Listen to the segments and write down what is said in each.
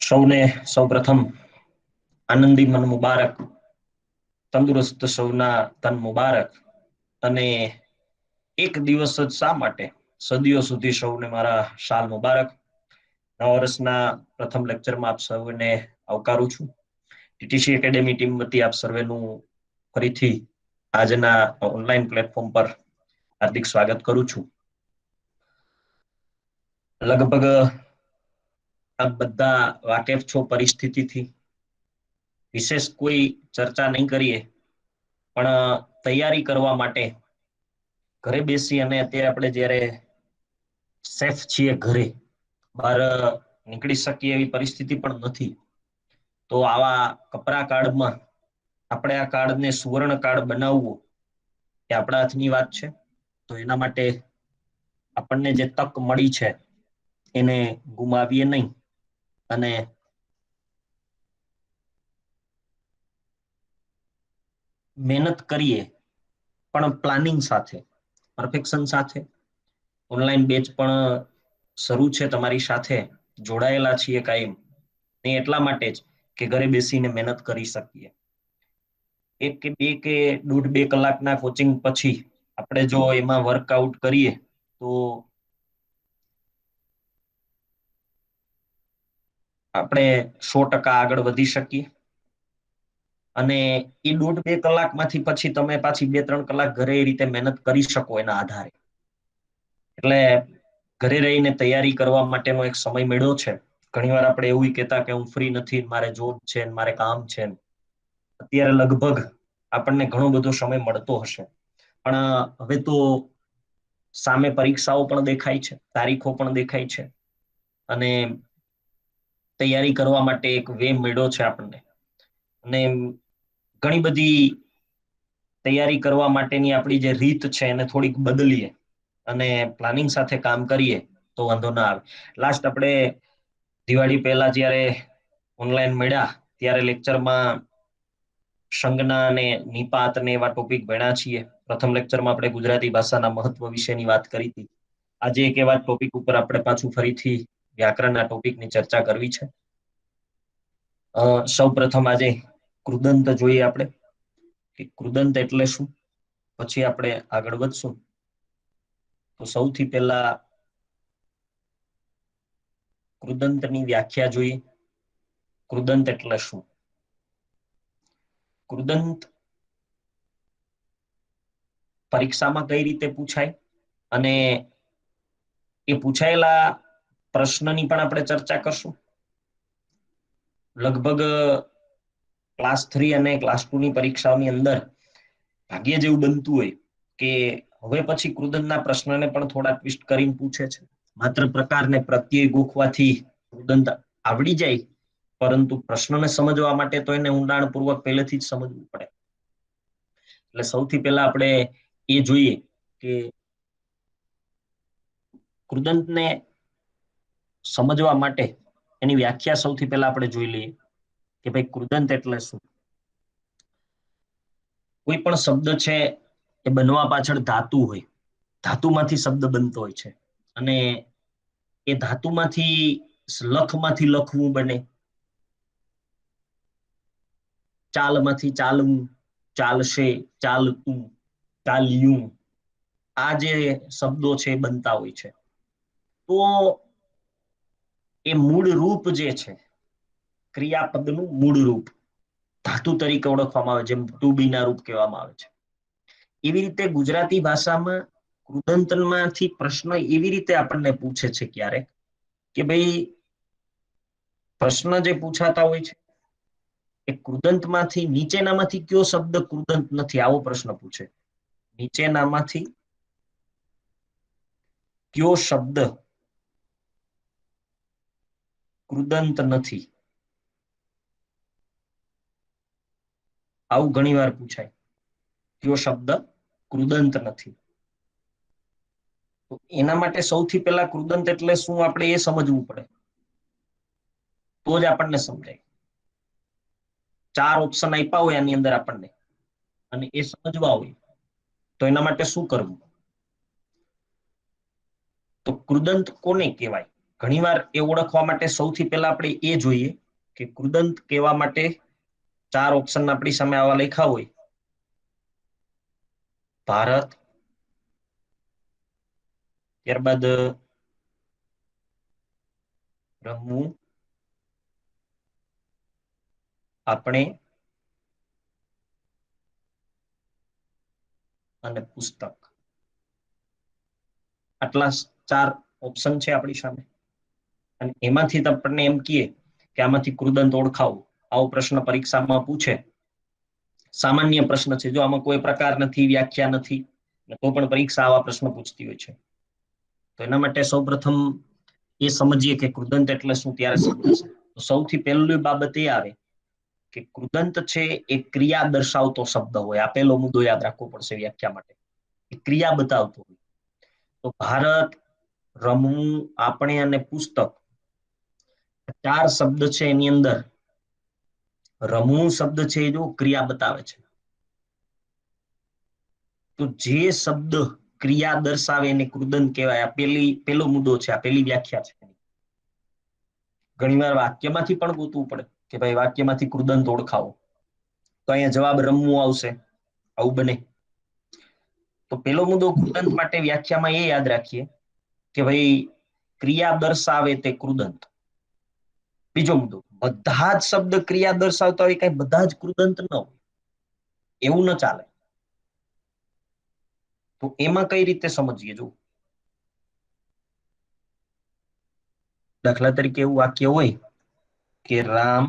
સૌને સૌપ્રથમ આનંદી મન મુબારક, તંદુરસ્ત સૌના તન મુબારક. અને એક દિવસ જ શા માટે, સદીઓ સુધી સૌને મારા શાલ મુબારક. નવા વર્ષના પ્રથમ લેક્ચરમાં આપ સૌને આવકારું છું. ટીટીસી એકેડેમી ટીમ વતી આપ સર્વેનું ફરીથી આજના ઓનલાઈન પ્લેટફોર્મ પર હાર્દિક સ્વાગત કરું છું. લગભગ આપ બધા વાકેફ છો પરિસ્થિતિથી, વિશેષ કોઈ ચર્ચા નહીં કરીએ, પણ તૈયારી કરવા માટે ઘરે બેસી અને અત્યારે આપણે જયારે સેફ છીએ, ઘરે બહાર નીકળી શકીએ એવી પરિસ્થિતિ પણ નથી. તો આવા કપરા કાળમાં આપણે આ કાળને સુવર્ણ કાળ બનાવવું એ આપણા હાથની વાત છે. તો એના માટે આપણને જે તક મળી છે એને ગુમાવીએ નહીં. અને મહેનત કરીએ, પણ પ્લાનિંગ સાથે, પરફેક્શન સાથે. ઓનલાઈન બેચ પણ શરૂ છે, તમારી સાથે જોડાયેલા છીએ કાયમ. એટલા માટે જ કે ઘરે બેસીને મહેનત કરી શકીએ. એક કે બે કે દોઢ બે કલાકના કોચિંગ પછી આપણે જો એમાં વર્કઆઉટ કરીએ તો આપણે 100% આગળ વધી શકીએ. અને એ દોઢ બે કલાકમાંથી પછી તમે પાછી 2-3 કલાક ઘરે એ રીતે મહેનત કરી શકો એના આધારે. એટલે ઘરે રહીને તૈયારી કરવા માટેનો એક સમય મળ્યો છે. ઘણી વાર આપણે એવું કહેતા કે હું ફ્રી નથી, મારે જોબ છે, મારે કામ છે. અત્યારે લગભગ આપણને ઘણો બધો સમય મળતો હશે, પણ હવે તો સામે પરીક્ષાઓ પણ દેખાય છે, તારીખો પણ દેખાય છે. અને તૈયારી કરવા માટે એક વે મળ્યો છે આપણને. અને ઘણી બધી તૈયારી કરવા માટેની આપણી જે રીત છે એને થોડીક બદલીએ અને પ્લાનિંગ સાથે કામ કરીએ તો વાંધો ના આવે. લાસ્ટ આપણે દિવાળી પહેલા જયારે ઓનલાઈન મળ્યા ત્યારે લેક્ચરમાં સંજ્ઞા અને નિપાત ને એવા ટોપિક ભણ્યા છીએ. પ્રથમ લેક્ચરમાં આપણે ગુજરાતી ભાષાના મહત્વ વિશેની વાત કરી હતી. આજે એક એવા ટોપિક ઉપર આપણે પાછું ફરીથી વ્યાકરણના ટોપિકની ચર્ચા કરવી છે. સૌ પ્રથમ આજે કૃદંત જોઈએ આપણે કે કૃદંત એટલે શું, પછી આપણે આગળ વધશું. તો સૌથી પહેલા કૃદંતની વ્યાખ્યા જોઈએ. કૃદંત એટલે શું? કૃદંત પરીક્ષામાં કઈ રીતે પૂછાય અને એ પૂછાયેલા પ્રશ્નની પણ આપણે ચર્ચા કરશું. લગભગ ક્લાસ 3 અને ક્લાસ 2 ની પરીક્ષાઓની અંદર ભાગ્ય જેવું બનતું હોય કે હવે પછી કૃદંતના પ્રશ્નને પણ થોડા ટ્વિસ્ટ કરીને પૂછે છે. માત્ર પ્રકારને પ્રત્યય ગોખવાથી કૃદંત આવડી જાય, પરંતુ પ્રશ્નને સમજવા માટે તો એને ઊંડાણપૂર્વક પહેલેથી જ સમજવું પડે. એટલે સૌથી પહેલા આપણે એ જોઈએ કે કૃદંતને સમજવા માટે એની વ્યાખ્યા સૌથી પહેલા આપણે જોઈ લઈએ કે ભાઈ કૃદંત એટલે શું. કોઈ પણ શબ્દ છે એ બનવા પાછળ ધાતુ હોય, ધાતુમાંથી શબ્દ બનતો હોય છે. અને એ ધાતુમાંથી લખમાંથી લખવું બને, ચાલમાંથી ચાલવું, ચાલશે, ચાલતું, ચાલ્યું, આ જે શબ્દો છે એ બનતા હોય છે. તો એ મૂળ રૂપ જે છે, ક્રિયાપદનું મૂળ રૂપ ધાતુ તરીકે ઓળખવામાં આવે, જેમ ટુ બી ના રૂપ કહેવામાં આવે છે. એવી રીતે ગુજરાતી ભાષામાં કૃદંતમાંથી પ્રશ્ન એવી રીતે આપણને પૂછે છે ક્યારેક કે ભાઈ પ્રશ્ન જે પૂછાતા હોય છે એ કૃદંતમાંથી નીચેનામાંથી કયો શબ્દ કૃદંત નથી, આવો પ્રશ્ન પૂછે. નીચેનામાંથી કયો શબ્દ કૃદંત નથી, આવું ઘણી વાર પૂછાય. કયો શબ્દ કૃદંત નથી. તો એના માટે સૌથી પહેલા કૃદંત એટલે શું આપણે એ સમજવું પડે, તો જ આપણને સમજાય. 4 ઓપ્શન આપ્યા હોય આની અંદર આપણને અને એ સમજવા હોય તો એના માટે શું કરવું? તો કૃદંત કોને કહેવાય? ઘણીવાર એ ઓળખવા માટે સૌથી પહેલા આપણે એ જોઈએ કે કૃદંત કહેવા માટે 4 ઓપ્શન આપણી સામે આવા લખ્યા હોય: ભારત, ત્યારબાદ રમવું, આપણે અને પુસ્તક. આટલા 4 ઓપ્શન છે આપણી સામે, અને એમાંથી આપણને એમ કહીએ કે આમાંથી કૃદંત ઓળખાવો. આવો પ્રશ્ન પરીક્ષામાં પૂછે, સામાન્ય પ્રશ્ન છે, જો આમાં કોઈ પ્રકાર નથી, વ્યાખ્યા નથી, તો પણ પરીક્ષા આવા પ્રશ્ન પૂછતી હોય છે. તો એના માટે સૌપ્રથમ એ સમજીએ કે કૃદંત એટલે શું, ત્યારે સમજાશે. તો સૌથી પહેલી બાબત એ આવે કે કૃદંત છે એ ક્રિયા દર્શાવતો શબ્દ હોય. આ પહેલો મુદ્દો યાદ રાખવો પડશે વ્યાખ્યા માટે. ક્રિયા બતાવતો હોય. તો ભારત, રમવું, આપણે અને પુસ્તક, 4 શબ્દ છે એની અંદર રમવું શબ્દ છે એ જો ક્રિયા બતાવે છે. તો જે શબ્દ ક્રિયા દર્શાવે એને કૃદંત કહેવાય. આ પેલો મુદ્દો છે, આ પેલી વ્યાખ્યા છે. ઘણીવાર વાક્યમાંથી પણ ગોતવું પડે કે ભાઈ વાક્યમાંથી કૃદંત ઓળખાવો. તો અહીંયા જવાબ રમવું આવશે, આવું બને. તો પેલો મુદ્દો કૃદંત માટે વ્યાખ્યામાં એ યાદ રાખીએ કે ભાઈ ક્રિયા દર્શાવે તે કૃદંત. બીજો મુદ્દો, બધા જ શબ્દ ક્રિયા દર્શાવતા હોય, કઈ બધા જ કૃદંત ન હોય, એવું ન ચાલે. તો એમાં કઈ રીતે સમજીએ? જો દાખલા તરીકે એવું વાક્ય હોય કે રામ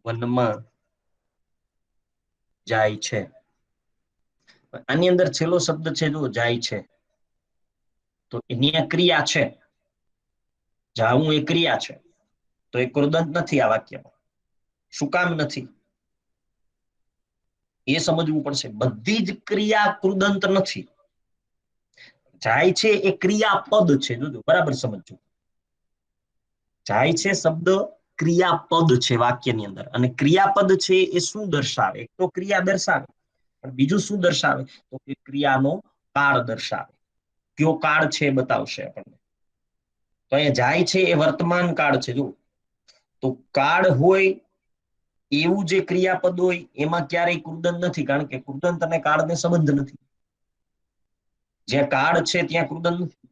વનમાં જાય છે. આની અંદર છેલ્લો શબ્દ છે જો જાય છે, તો એની આ ક્રિયા છે. જાવું એ ક્રિયા છે, તો એ કૃદંત નથી આ વાક્યમાં. શું કામ નથી? એ સમજવું પડશે. બધી જ ક્રિયા કૃદંત નથી. જાય છે એ ક્રિયાપદ છે, જોજો બરાબર સમજજો. જાય છે શબ્દ ક્રિયાપદ છે વાક્યની અંદર, અને ક્રિયાપદ છે એ શું દર્શાવે? એક તો ક્રિયા દર્શાવે, પણ બીજું શું દર્શાવે? તો કે ક્રિયાનો કાળ દર્શાવે. કયો કાળ છે બતાવશે આપણને. તો અહીંયા જાય છે એ વર્તમાન કાળ છે. જો તો કાળ હોય એવું જે ક્રિયાપદ હોય એમાં ક્યારેય કૃદંત નથી, કારણ કે કૃદંત અને કાળને સંબંધ નથી. જ્યાં કાળ છે ત્યાં કૃદંત નથી.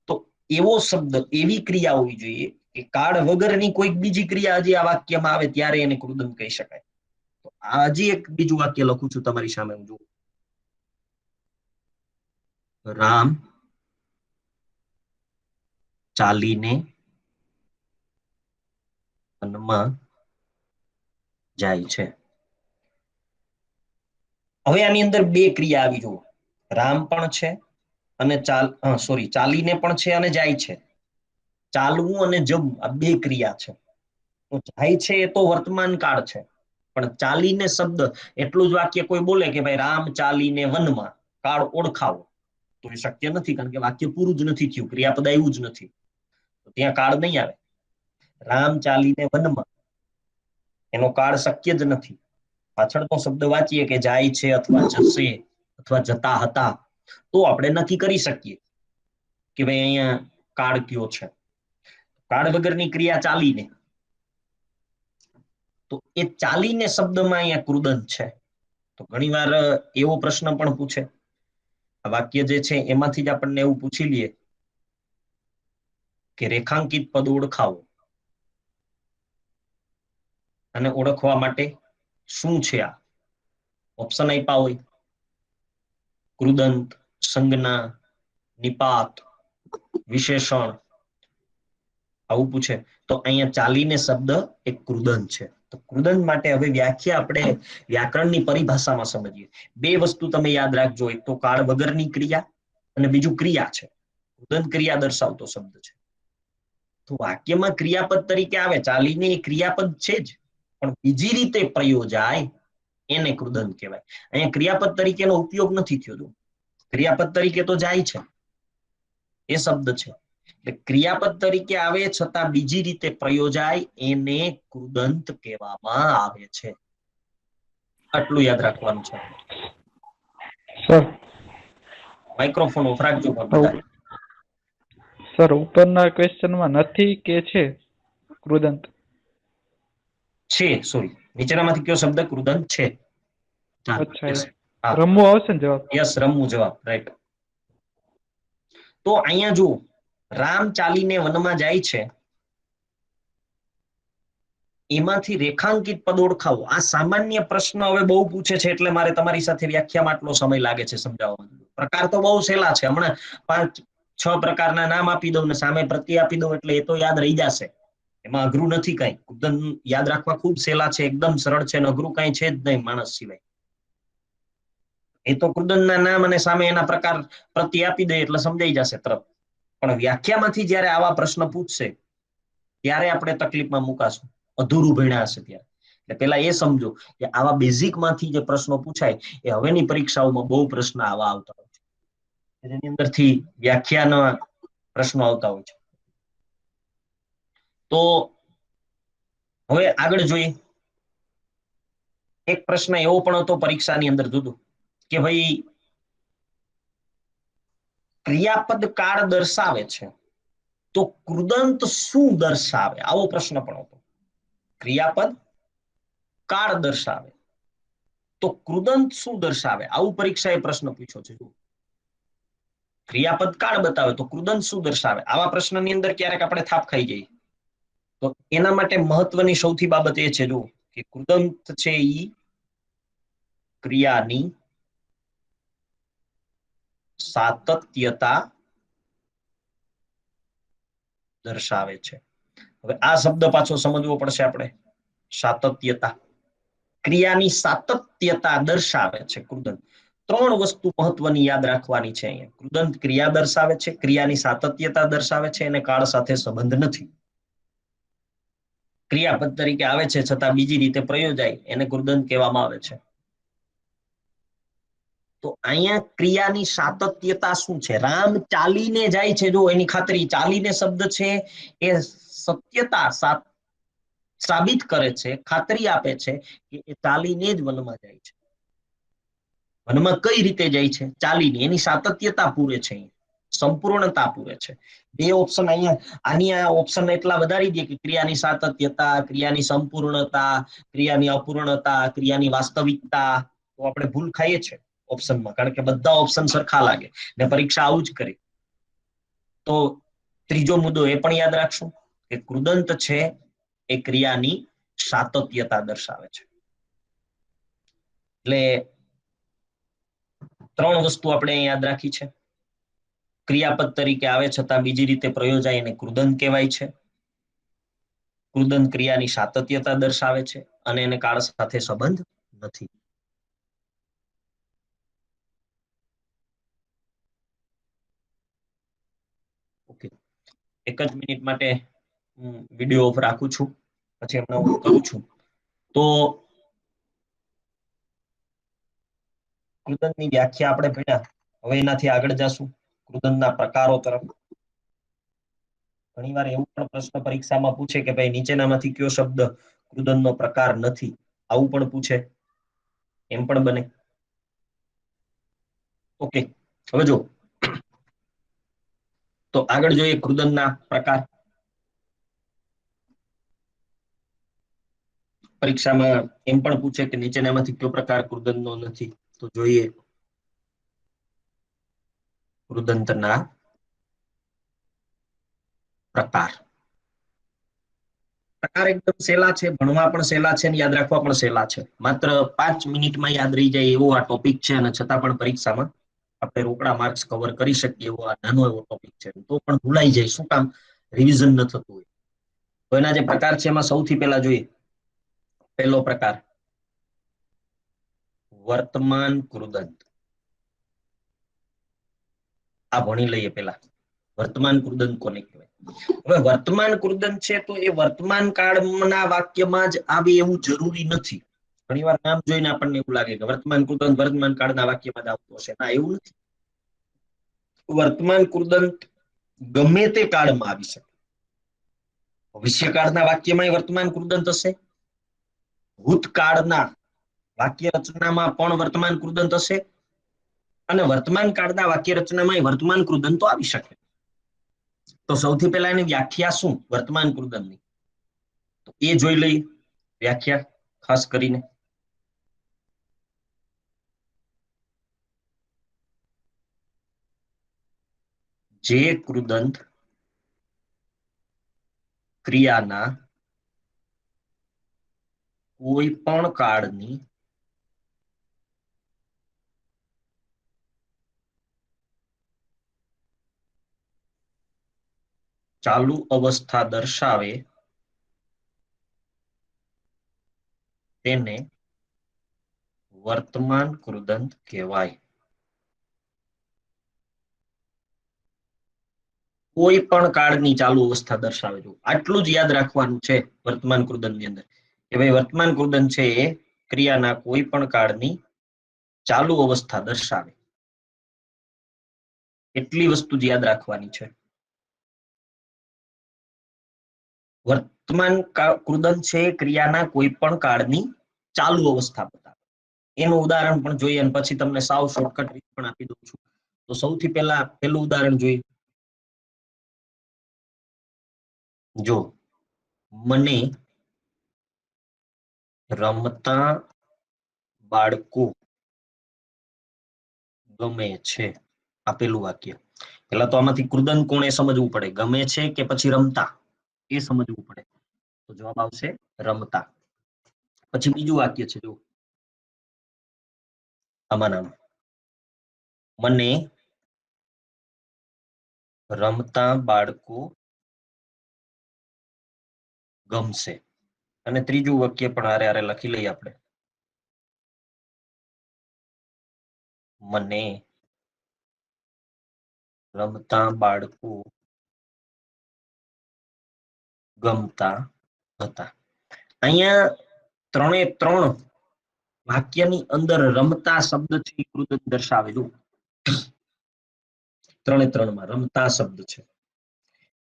તો એવો શબ્દ, એવી ક્રિયા હોવી જોઈએ કે કાળ વગરની કોઈક બીજી ક્રિયા હજી આ વાક્યમાં આવે ત્યારે એને કૃદંત કહી શકાય. તો હજી એક બીજું વાક્ય લખું છું તમારી સામે. હું જોઉં, રામ ચાલીને વનમાં જાય છે. હવે આની અંદર 2 ક્રિયા આવી. જુઓ, રામ પણ છે અને ચાલીને પણ છે અને જાય છે. ચાલવું અને જવું આ 2 ક્રિયા છે. તો જાય છે એ તો વર્તમાન કાળ છે, પણ ચાલીને શબ્દ, એટલું જ વાક્ય કોઈ બોલે કે ભાઈ રામ ચાલીને વનમાં, કાળ ઓળખાવો, તો એ શક્ય નથી, કારણ કે વાક્ય પૂરું જ નથી થયું, ક્રિયાપદ આવ્યું જ નથી. તો ત્યાં કાળ નહીં આવે. રામ ચાલીને વનમાં, એનો કાળ શક્ય જ નથી. પાછળનો શબ્દ વાંચીએ કે જાય છે અથવા જશે અથવા જતા હતા, તો આપણે નક્કી કરી શકીએ કે ભાઈ અહીંયા કાળ કયો છે. કાળ વગરની ક્રિયા ચાલીને, તો એ ચાલીને શબ્દમાં અહીંયા કૃદંત છે. તો ઘણીવાર એવો પ્રશ્ન પણ પૂછે, આ વાક્ય જે છે એમાંથી જ આપણને એવું પૂછી લઈએ કે રેખાંકિત પદ ઓળખાવો. અને ઓળખવા માટે શું છે? આ ઓપ્શન આપ્યા હોય: કૃદંત, સંજ્ઞા, નિપાત, વિશેષણ, આવું પૂછે. તો અહીંયા ચાલીને શબ્દ એક કૃદંત છે. તો કૃદંત માટે હવે વ્યાખ્યા આપણે વ્યાકરણની પરિભાષામાં સમજીએ. 2 વસ્તુ તમે યાદ રાખજો, એક તો કાળ વગરની ક્રિયા અને બીજું ક્રિયા છે. કૃદંત ક્રિયા દર્શાવતો શબ્દ છે. તો વાક્યમાં ક્રિયાપદ તરીકે આવે, ચાલીને એ ક્રિયાપદ છે જ, પણ બીજી રીતે પ્રયોજાય એને કૃદંત કહેવાય. અહીંયા ક્રિયાપદ તરીકેનો ઉપયોગ નથી થયો. ક્રિયાપદ તરીકે તો જાય છે એ શબ્દ છે, એટલે ક્રિયાપદ તરીકે આવે છતાં બીજી રીતે પ્રયોજાય એને કૃદંત કહેવામાં આવે છે. આટલું યાદ રાખવાનું છે. સર માઇક્રોફોન ઓફ રાખજો પણ બધા. સર ઉપરના ક્વેશ્ચનમાં નથી કે છે કૃદંત? છે, સોરી, નીચેનામાંથી કયો શબ્દ કૃદંત છે? અચ્છા, હા, રમવું આવશે ને જવાબ? યસ, રમવું જવાબ, રાઈટ. તો અહીંયા જુઓ, રામ ચાલીને વનમાં જાય છે, એમાંથી રેખાંકિત પદ ઓળખાવો. આ સામાન્ય પ્રશ્ન હવે બહુ પૂછે છે, એટલે મારે તમારી સાથે વ્યાખ્યામાં આટલો સમય લાગે છે સમજાવવામાં. પ્રકાર તો બહુ સહેલા છે, હમણાં 5-6 પ્રકારના નામ આપી દઉં ને સામે પ્રત્યય આપી દઉં એટલે એ તો યાદ રહી જશે. એમાં અઘરું નથી કઈ. કૃદંત યાદ રાખવા ખૂબ સહેલા છે, એકદમ સરળ છે, અને અઘરું કઈ છે જ નહીં માણસ સિવાય. એ તો કૃદંતના નામ અને સામે એના પ્રકાર પ્રત્યય આપી દે એટલે સમજાઈ જશે તરત. પણ વ્યાખ્યામાંથી જયારે આવા પ્રશ્ન પૂછશે ત્યારે આપણે તકલીફમાં મુકાશું, અધૂરું ભણ્યા હશે ત્યારે. એટલે પેલા એ સમજો કે આવા બેઝિક માંથી જે પ્રશ્નો પૂછાય એ હવેની પરીક્ષાઓમાં બહુ પ્રશ્ન આવા આવતા હોય છે, જેની અંદરથી વ્યાખ્યાના પ્રશ્નો આવતા હોય છે. તો હવે આગળ જોઈએ. એક પ્રશ્ન એવો પણ હતો પરીક્ષાની અંદર, જુદું કે ભાઈ ક્રિયાપદ કાળ દર્શાવે છે તો કૃદંત શું દર્શાવે? આવો પ્રશ્ન પણ હતો. ક્રિયાપદ કાળ દર્શાવે તો કૃદંત શું દર્શાવે? આવું પરીક્ષાએ પ્રશ્ન પૂછ્યો છે. ક્રિયાપદ કાળ બતાવે તો કૃદંત શું દર્શાવે? આવા પ્રશ્નની અંદર ક્યારેક આપણે થાપ ખાઈ જઈએ. તો એના માટે મહત્વની સૌથી બાબત એ છે જો કે કૃદંત છે ઈ ક્રિયાની સાતત્યતા દર્શાવે છે. હવે આ શબ્દ પાછો સમજવો પડશે આપણે. સાતત્યતા, ક્રિયાની સાતત્યતા દર્શાવે છે કૃદંત. 3 વસ્તુ મહત્વની યાદ રાખવાની છે અહીંયા. કૃદંત ક્રિયા દર્શાવે છે, ક્રિયાની સાતત્યતા દર્શાવે છે, અને કાળ સાથે સંબંધ નથી. ક્રિયાપદ તરીકે આવે છે છતાં બીજી રીતે પ્રયોજાય એને કૃદંત કહેવામાં આવે છે. તો અહીંયા ક્રિયાની સાતત્યતા શું છે? રામ ચાલીને જાય છે, જો એની ખાતરી, ચાલીને શબ્દ છે એ સત્યતા સાબિત કરે છે, ખાતરી આપે છે કે એ ચાલીને જ વનમાં જાય છે. વનમાં કઈ રીતે જાય છે? ચાલીને. એની સાતત્યતા પૂરે છે, સંપૂર્ણતા પૂરે છે. 2 ઓપ્શન અહીંયા, આની આ ઓપ્શન એટલા વધારી દે કે ક્રિયાની સાતત્યતા, ક્રિયાની સંપૂર્ણતા, ક્રિયાની અપૂર્ણતા, ક્રિયાની વાસ્તવિકતા, તો આપણે ભૂલ ખાઈએ છીએ ઓપ્શનમાં, કારણ કે બધા ઓપ્શન સરખા લાગે ને પરીક્ષા આવું જ કરી. તો ત્રીજો મુદ્દો એ પણ યાદ રાખશું કે કૃદંત છે એ ક્રિયાની સાતત્યતા દર્શાવે છે. એટલે 3 વસ્તુ આપણે યાદ રાખી છે. ક્રિયાપદ તરીકે આવે છતાં બીજી રીતે પ્રયોજાય એને કૃદંત કહેવાય છે. કૃદંત ક્રિયાની સાતત્યતા દર્શાવે છે અને એને કાળ સાથે સંબંધ નથી. ઓકે, એક જ મિનિટ માટે હું વિડીયો ઓફ રાખું છું, પછી હમણાં હું કરું છું. તો કૃદંતની વ્યાખ્યા આપણે ભણ્યા. હવે એનાથી આગળ જશું કૃદંતના પ્રકારો તરફ. ઘણીવાર એવું પણ પ્રશ્ન પરીક્ષામાં પૂછે કે ભાઈ નીચેનામાંથી કયો શબ્દ કૃદંતનો પ્રકાર નથી? આવું પણ પૂછે, એમ પણ બને. ઓકે, હવે જો તો આગળ જોઈએ કૃદંતના પ્રકાર. પરીક્ષામાં એમ પણ પૂછે કે નીચેનામાંથી કયો પ્રકાર કૃદંતનો નથી? તો જોઈએ કૃદંતના પ્રકાર. પ્રકાર એકદમ સહેલા છે, ભણવા પણ સહેલા છે અને યાદ રાખવા પણ સહેલા છે. માત્ર 5 મિનિટમાં યાદ રહી જાય એવો આ ટોપિક છે, અને છતાં પણ પરીક્ષામાં આપણે રોકડા માર્ક્સ કવર કરી શકીએ એવો આ નાનો એવો ટોપિક છે. તો પણ ભૂલાઈ જાય, શું કામ? રિવિઝન ન થતું હોય. તો એના જે પ્રકાર છે એમાં સૌથી પહેલા જોઈએ, પહેલો પ્રકાર વર્તમાન કૃદંત. આ ભણી લઈએ પેલા, વર્તમાન કૃદંત કોને કહેવાય. હવે વર્તમાન કૃદંત છે તો એ વર્તમાન કાળના વાક્યમાં જ આવે એવું જરૂરી નથી. ઘણીવાર નામ જોઈને આપણને એવું લાગે કે વર્તમાન કૃદંત વર્તમાન કાળના વાક્યમાં જ આવતું હશે. ના, એવું નથી. વર્તમાન કૃદંત ગમે તે કાળમાં આવી શકે. ભવિષ્યકાળના વાક્યમાં વર્તમાન કૃદંત હશે, ભૂતકાળના વાક્ય રચનામાં પણ વર્તમાન કૃદંત હશે, અને વર્તમાન કાળના વાક્ય રચનામાં વર્તમાન કૃદંતો આવી શકે. તો સૌથી પહેલા એની વ્યાખ્યા શું વર્તમાન કૃદંતની, તો એ જોઈ લઈએ વ્યાખ્યા ખાસ કરીને. જે કૃદંત ક્રિયાના કોઈ પણ કાળની ચાલુ અવસ્થા દર્શાવે તેને વર્તમાન કૃદંત કહેવાય. કોઈ પણ કાળની ચાલુ અવસ્થા દર્શાવે છે, આટલું જ યાદ રાખવાનું છે વર્તમાન કૃદંતની અંદર, કે ભાઈ વર્તમાન કૃદંત છે એ ક્રિયાના કોઈ પણ કાળની ચાલુ અવસ્થા દર્શાવે. એટલી વસ્તુ જ યાદ રાખવાની છે. વર્તમાન કૃદંત છે ક્રિયાના કોઈ પણ કાળની ચાલુ અવસ્થા બતાવે. એનું ઉદાહરણ પણ જોઈએ અને પછી તમને સાવ શોર્ટકટ રીત પણ આપી દઉં છું. તો સૌથી પહેલા પેલું ઉદાહરણ જોઈએ. જો મને રમતા બાળકો ગમે છે, આપેલું વાક્ય. પેલા તો આમાંથી કૃદંત કોણ એ સમજવું પડે, ગમે છે કે પછી રમતા, એ સમજવું પડે. તો જવાબ આવશે રમતા. પછી બીજું વાક્ય છે જો આમાં મને રમતા બાળકો ગમશે. અને ત્રીજું વાક્ય પણ હારે હારે લખી લઈએ આપણે, મને રમતા બાળકો ગમતા હતા. અહીંયા ત્રણે ત્રણ વાક્યની અંદર રમતા શબ્દ છે કૃદંત દર્શાવે. જો ત્રણે ત્રણમાં રમતા શબ્દ છે.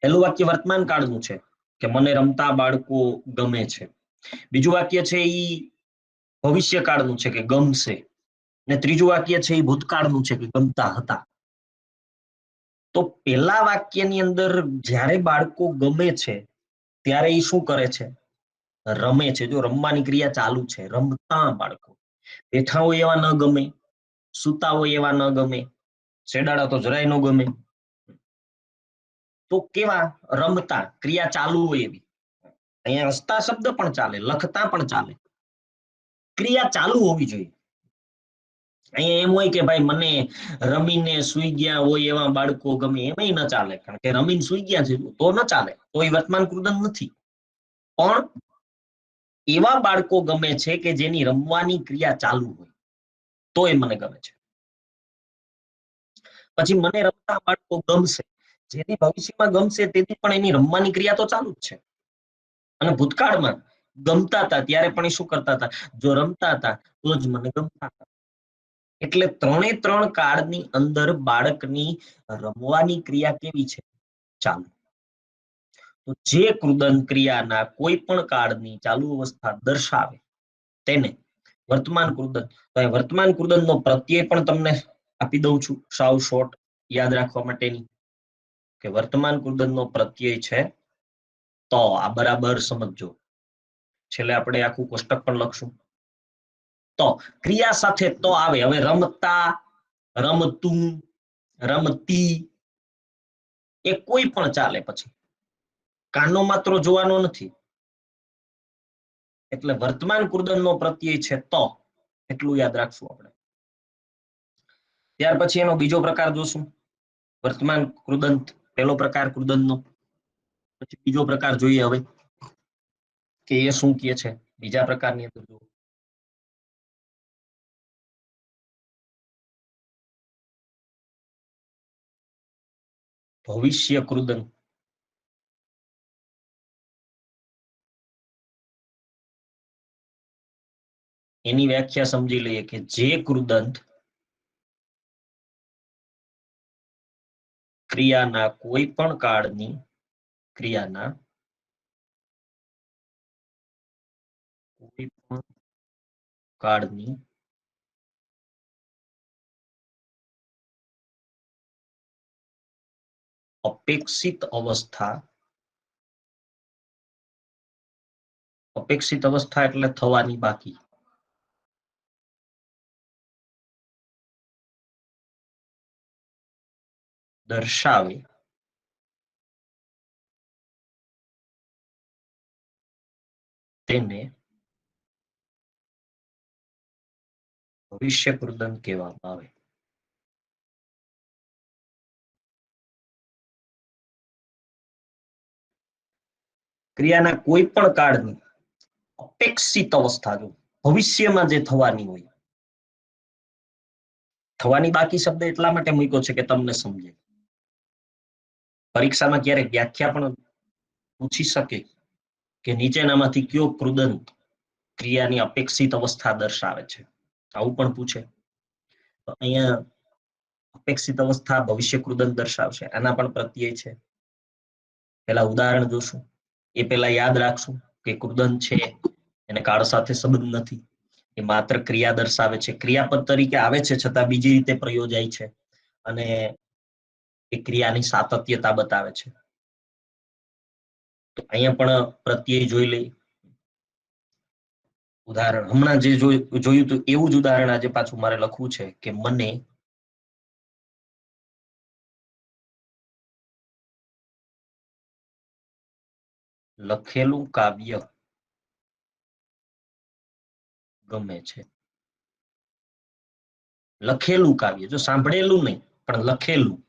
પહેલું વાક્ય વર્તમાન કાળનું છે કે મને રમતા બાળકો ગમે છે. બીજું વાક્ય છે એ ભવિષ્યકાળનું છે કે ગમશે. ને ત્રીજું વાક્ય છે એ ભૂતકાળનું છે કે ગમતા હતા. તો પેલા વાક્યની અંદર જ્યારે બાળકો ગમે છે ત્યારે એ શું કરે છે, રમે છે. જો રમવાની ક્રિયા ચાલુ છે, રમતા બાળકો. બેઠા હોય એવા ન ગમે, સુતા હોય એવા ન ગમે, શેડાડા તો જરાય ન ગમે. તો કેવા રમતા, ક્રિયા ચાલુ હોય એવી. અહીંયા હસતા શબ્દ પણ ચાલે, લખતા પણ ચાલે, ક્રિયા ચાલુ હોવી જોઈએ. અહીંયા એમ હોય કે ભાઈ મને રમીને સુઈ ગયા હોય એવા બાળકો ગમે, એમાંય ન ચાલે. કારણ કે રમીને સુઈ ગયા છે તો ન ચાલે, તો એ વર્તમાન કૃદંત નથી. પણ એવા બાળકો ગમે છે કે જેની રમવાની ક્રિયા ચાલુ હોય, તો એ મને ગમે છે. પછી મને રમતા બાળકો ગમશે, જેથી ભવિષ્યમાં ગમશે તેથી પણ એની રમવાની ક્રિયા તો ચાલુ જ છે. અને ભૂતકાળમાં ગમતા હતા ત્યારે પણ એ શું કરતા હતા, જો રમતા હતા તો જ મને ગમતા હતા. એટલે ત્રણે ત્રણ કાળની અંદર બાળકની રમવાની ક્રિયા કેવી છે, ચાલુ. તો જે કૃદંત ક્રિયાના કોઈ પણ કાળની ચાલુ અવસ્થા દર્શાવે તેને વર્તમાન કૃદંત. તો વર્તમાન કૃદંતનો પ્રત્યય પણ તમને આપી દઉં છું સાવ શોર્ટ યાદ રાખવા માટેની, કે વર્તમાન કૃદંતનો પ્રત્યય છે તો. આ બરાબર સમજજો. છેલ્લે આપણે આખું કોષ્ટક પણ લખશું. તો ક્રિયા સાથે તો આવે. હવે રમતા, રમતું, રમતી એ કોઈ પણ ચાલે. પછી કાનો માત્ર જોવાનો નથી. એટલે વર્તમાન કૃદંતનો પ્રત્યય છે તો, એટલું યાદ રાખશું આપણે. ત્યાર પછી એનો બીજો પ્રકાર જોશું. વર્તમાન કૃદંત પહેલો પ્રકાર કૃદંતનો. પછી બીજો પ્રકાર જોઈએ હવે કે એ શું કહે છે બીજા પ્રકારની અંદર. જો ભવિષ્ય કૃદંત. એની વ્યાખ્યા સમજી લઈએ કે જે કૃદંત ક્રિયાના કોઈ પણ કાળની ક્રિયાના કોઈ પણ કાળની અપેક્ષિત અવસ્થા એટલે થવાની બાકી. દર્શાવે તેને ભવિષ્ય કૃદંત કહેવામાં આવે. ક્રિયાના કોઈ પણ કાળની અપેક્ષિત અવસ્થા જો ભવિષ્યમાં જે થવાની હોય, થવાની બાકી શબ્દ એટલા માટે મૂક્યો છે કે તમને સમજે. પરીક્ષામાં ક્યારેક વ્યાખ્યા પણ પૂછી શકે કે નીચેનામાંથી કયો કૃદંત ક્રિયાની અપેક્ષિત અવસ્થા દર્શાવે છે, આવું પણ પૂછે. તો અહીંયા અપેક્ષિત અવસ્થા ભવિષ્ય કૃદંત દર્શાવશે. આના પણ પ્રત્યય છે. પેલા ઉદાહરણ જોશું, એ પેલા યાદ રાખશું કે કૃદંત છે એને કાળ સાથે સંબંધ નથી, એ માત્ર ક્રિયા દર્શાવે છે, ક્રિયાપદ તરીકે આવે છે છતાં બીજી રીતે પ્રયોજાય છે, અને એ ક્રિયાની સાતત્યતા બતાવે છે. તો અહીંયા પણ પ્રત્યય જોઈ લઈ. ઉદાહરણ હમણાં જે જોયું હતું એવું જ ઉદાહરણ આજે પાછું મારે લખવું છે કે મને લખેલું કાવ્ય ગમે છે. લખેલું કાવ્ય, જો સાંભળેલું નહીં પણ લખેલું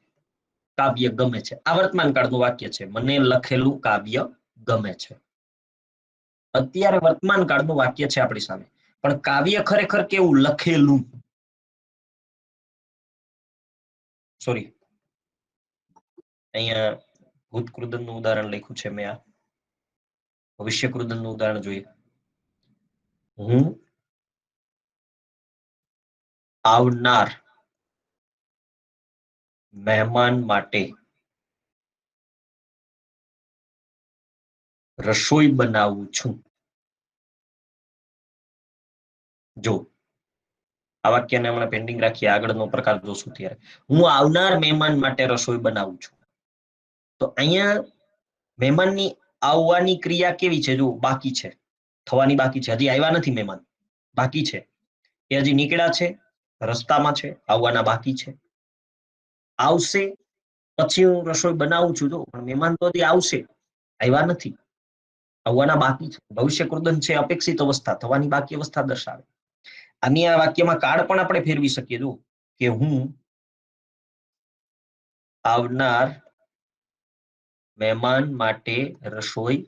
કાવ્ય ગમે છે. આ વર્તમાન કાળનું વાક્ય છે, મને લખેલું કાવ્ય ગમે છે. અત્યારે વર્તમાન કાળનું વાક્ય છે આપણી સામે, પણ કાવ્ય ખરેખર કેવું લખેલું, સોરી અહીંયા ભૂતકૃદનનું ઉદાહરણ લખ્યું છે મેં. આ ભવિષ્ય કૃદનનું ઉદાહરણ જોઈએ. હું આવનાર મહેમાન માટે રસોઈ બનાવું છું. જો આ વાક્યને હમણાં પેન્ડિંગ રાખીએ, આગળનો પ્રકાર જોશું ત્યારે. હું આવનાર મહેમાન માટે રસોઈ બનાવું છું. તો અહીંયા મહેમાનની આવવાની ક્રિયા કેવી છે? જો બાકી છે, થવાની બાકી છે, હજી આવ્યા નથી મહેમાન, બાકી છે. એ હજી નીકળ્યા છે, રસ્તામાં છે, આવવાના બાકી છે. આવશે પછી હું રસોઈ બનાવું છું, જો પણ મહેમાન તો હજી આવશે, આવ્યા નથી, આવવાના બાકી છે. ભવિષ્ય કૃદંત છે અપેક્ષિત અવસ્થા, થવાની બાકી અવસ્થા દર્શાવે. આની આ વાક્યમાં કાળ પણ આપણે ફેરવી શકીએ, જો કે હું આવનાર મહેમાન માટે રસોઈ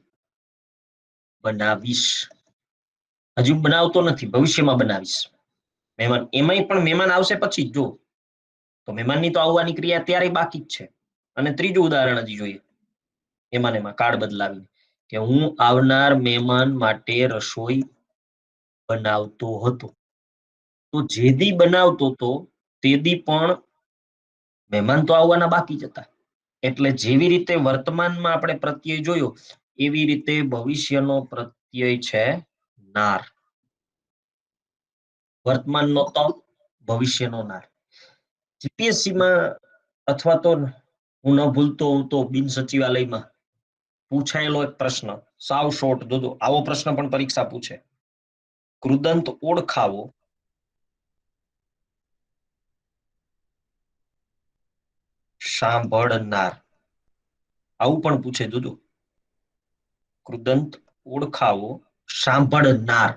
બનાવીશ. હજુ બનાવતો નથી, ભવિષ્યમાં બનાવીશ. મહેમાન એમાંય પણ મહેમાન આવશે પછી જો, તો મહેમાનની તો આવવાની ક્રિયા ત્યારે બાકી જ છે. અને ત્રીજું ઉદાહરણ હજી જોઈએ, એમાં કાળ બદલાવી કે હું આવનાર મહેમાન માટે રસોઈ બનાવતો હતો. તો જે દી બનાવતો હતો તે દી પણ મહેમાન તો આવવાના બાકી જ હતા. એટલે જેવી રીતે વર્તમાનમાં આપણે પ્રત્યય જોયો, એવી રીતે ભવિષ્યનો પ્રત્યય છે નાર. વર્તમાનનો તો, ભવિષ્યનો નાર. જીપીએસસીમાં અથવા તો હું ન ભૂલતો હોઉં તો બિન સચિવાલયમાં પૂછાયેલો એક પ્રશ્ન, સાવ શોર્ટ, જોજો આવો પ્રશ્ન પણ પરીક્ષા પૂછે. કૃદંત ઓળખાવો સાંભળનાર, આવું પણ પૂછે. જોજો કૃદંત ઓળખાવો સાંભળનાર,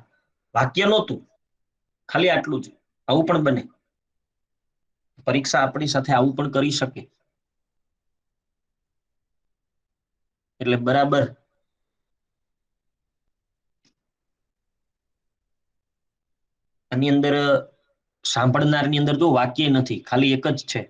વાક્ય નહોતું, ખાલી આટલું જ. આવું પણ બને, પરીક્ષા આપણી સાથે આવું પણ કરી શકે. એટલે બરાબર આની અંદર સાંભળનારની અંદર તો વાક્ય નથી, ખાલી એક જ છે.